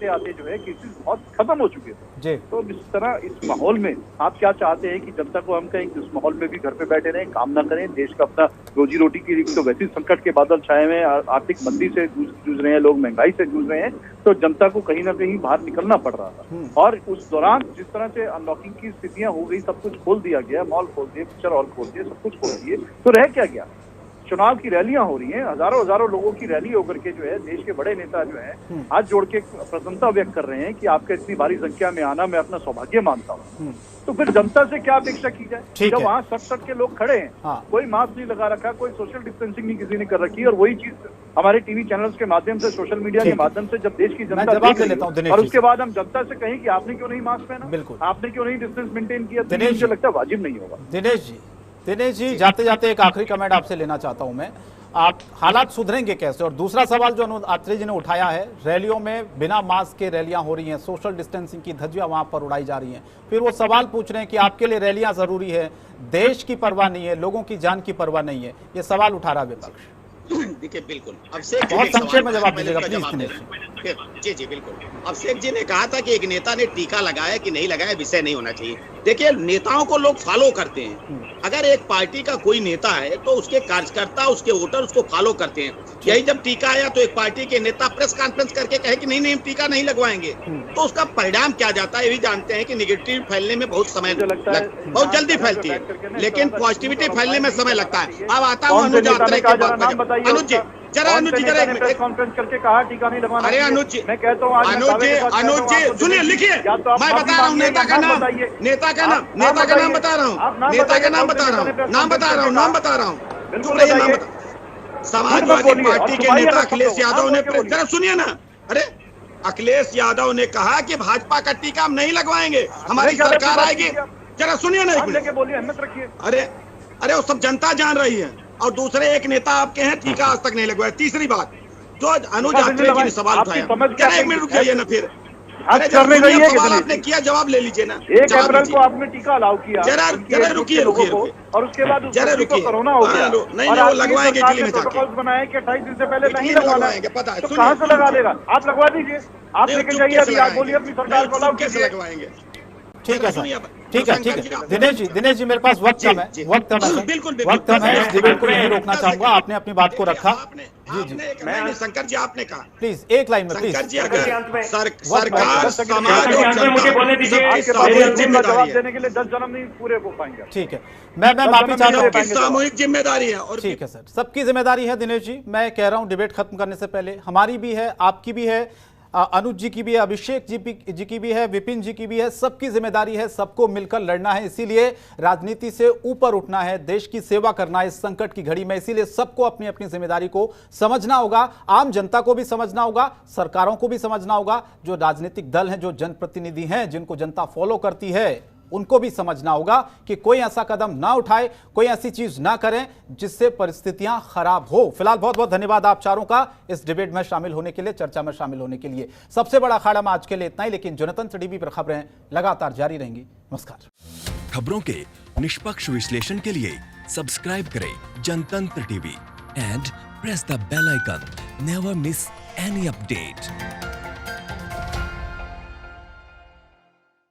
आते जो है केसेस बहुत खत्म हो चुके थे। तो इस तरह इस माहौल में आप क्या चाहते हैं कि जनता को हम कहें कि इस माहौल में भी घर पे बैठे रहें, काम ना करें? देश का अपना रोजी रोटी की तो वैसे संकट के बादल छाए हुए हैं, आर्थिक मंदी से जूझ रहे हैं लोग, महंगाई से जूझ रहे हैं, तो जनता को कहीं ना कहीं बाहर निकलना पड़ रहा था। और उस दौरान जिस तरह से अनलॉकिंग की स्थितियां हो गई, सब कुछ खोल दिया गया, मॉल खोल दिए, पिक्चर हॉल खोल दिए, सब कुछ खोल दिए, तो रह क्या गया? चुनाव की रैलियां हो रही हैं, हजारों लोगों की रैली होकर के जो है देश के बड़े नेता जो है हाथ जोड़ के प्रसन्नता व्यक्त कर रहे हैं कि आपका इतनी भारी संख्या में आना मैं अपना सौभाग्य मानता हूँ। तो फिर जनता से क्या अपेक्षा की जाए जब वहाँ सट के लोग खड़े हैं? कोई मास्क नहीं लगा रखा, कोई सोशल डिस्टेंसिंग नहीं किसी ने कर रखी, और वही चीज हमारे टीवी चैनल्स के माध्यम से, सोशल मीडिया के माध्यम से जब देश की जनता देख रही है, और उसके बाद हम जनता से कहें कि आपने क्यों नहीं मास्क पहना, आपने क्यों नहीं डिस्टेंस मेंटेन किया, तो मुझे लगता है वाजिब नहीं होगा। दिनेश जी, जाते जाते एक आखिरी कमेंट आपसे लेना चाहता हूं मैं। आप हालात सुधरेंगे कैसे? और दूसरा सवाल जो अनुज अत्री जी ने उठाया है, रैलियों में बिना मास्क के रैलियां हो रही हैं, सोशल डिस्टेंसिंग की धज्जियां वहां पर उड़ाई जा रही हैं, फिर वो सवाल पूछ रहे हैं कि आपके लिए रैलियां जरूरी है, देश की परवाह नहीं है, लोगों की जान की परवाह नहीं है, ये सवाल उठा रहा विपक्ष। देखिए बिल्कुल, अब शेख बहुत संक्षेप में जवाब दीजिएगा प्लीज। जी जी बिल्कुल। अब शेख जी ने कहा था कि एक नेता ने टीका लगाया कि नहीं लगाया, विषय नहीं होना चाहिए। देखिए, नेताओं को लोग फॉलो करते हैं। अगर एक पार्टी का कोई नेता है तो उसके कार्यकर्ता, उसके वोटर उसको फॉलो करते हैं। यही जब टीका आया तो एक पार्टी के नेता प्रेस कॉन्फ्रेंस करके कहे कि नहीं टीका नहीं लगवाएंगे, तो उसका परिणाम क्या जाता है ये भी जानते हैं कि निगेटिव फैलने में बहुत समय बहुत जल्दी फैलती है, लेकिन पॉजिटिविटी फैलने में समय लगता है। अब आता हूँ अनुज यात्रा के बाद। अनुज जी जरा, अनुज जी जरा प्रेस कॉन्फ्रेंस करके कहा टीका नहीं लगवाना। अरे अनुज जी, मैं कहता हूँ अनुज जी सुनिए, लिखिए, मैं बता रहा हूँ नेता का नाम, नेता का नाम, नेता का नाम बता रहा हूँ, नेता का नाम बता रहा हूँ, नाम बता रहा हूँ, नाम बता रहा हूँ, समाजवादी पार्टी के नेता अखिलेश यादव ने, जरा सुनिए ना, अरे अखिलेश यादव ने कहा कि भाजपा का टीका हम नहीं लगवाएंगे, हमारी सरकार आएगी। जरा सुनिए ना, एक मिनट बोलिए, हिम्मत रखिए। अरे वो सब जनता जान रही है, और दूसरे एक नेता आपके हैं टीका आज तक नहीं लगवाया। तीसरी बात जो अनुज यात्रा जी ने सवाल उठाया, जरा एक मिनट रुक जाइए ना, फिर अरे सवाल आपने किया, जवाब ले लीजिए ना। 1 अप्रैल को आपने टीका अलाउ किया, जरा रुकिए और उसके बाद जरा रुकिए, कोरोना हो गया, नहीं वो लगवाएंगे इटली में जाके, बनाए कि 28 दिन से पहले नहीं लगवाएंगे, पता है, तो कहाँ से लगा देगा? आप लगवा दीजिए, आप लेके जाइए, अभी आप बोलिए अपनी सरकार को अलाउ कैसे लगवाएंगे। ठीक है सर, ठीक है दिनेश जी मेरे पास वक्त कम है, वक्त कम है, इस डिबेट को नहीं रोकना चाहूंगा, आपने अपनी बात को रखा। जी जी मैं शंकर जी आपने कहा प्लीज एक लाइन में, प्लीज शंकर जी, अगर सरकार समाज जवाब देने के लिए 10 जन्म नहीं पूरे हो पाएंगे। ठीक है, मैं माफी चाहता हूँ, सामूहिक जिम्मेदारी है। और ठीक है सर, सबकी जिम्मेदारी है दिनेश जी। मैं कह रहा हूँ डिबेट खत्म करने से पहले हमारी भी है, आपकी भी है, अनुज जी की भी है, अभिषेक जी की भी है, विपिन जी की भी है, सबकी जिम्मेदारी है, सबको मिलकर लड़ना है। इसीलिए राजनीति से ऊपर उठना है, देश की सेवा करना है इस संकट की घड़ी में। इसीलिए सबको अपनी अपनी जिम्मेदारी को समझना होगा, आम जनता को भी समझना होगा, सरकारों को भी समझना होगा, जो राजनीतिक दल हैं, जो जनप्रतिनिधि हैं, जिनको जनता फॉलो करती है, उनको भी समझना होगा कि कोई ऐसा कदम ना उठाए, कोई ऐसी चीज ना करें जिससे परिस्थितियां खराब हो। फिलहाल बहुत बहुत धन्यवाद आप चारों का इस डिबेट में शामिल होने के लिए, चर्चा में शामिल होने के लिए। सबसे बड़ा अखाड़ा में आज के लिए इतना ही, लेकिन जनतंत्र टीवी पर खबरें लगातार जारी रहेंगी। नमस्कार। खबरों के निष्पक्ष विश्लेषण के लिए सब्सक्राइब करें Jantantra TV and press the bell icon. Never miss any update.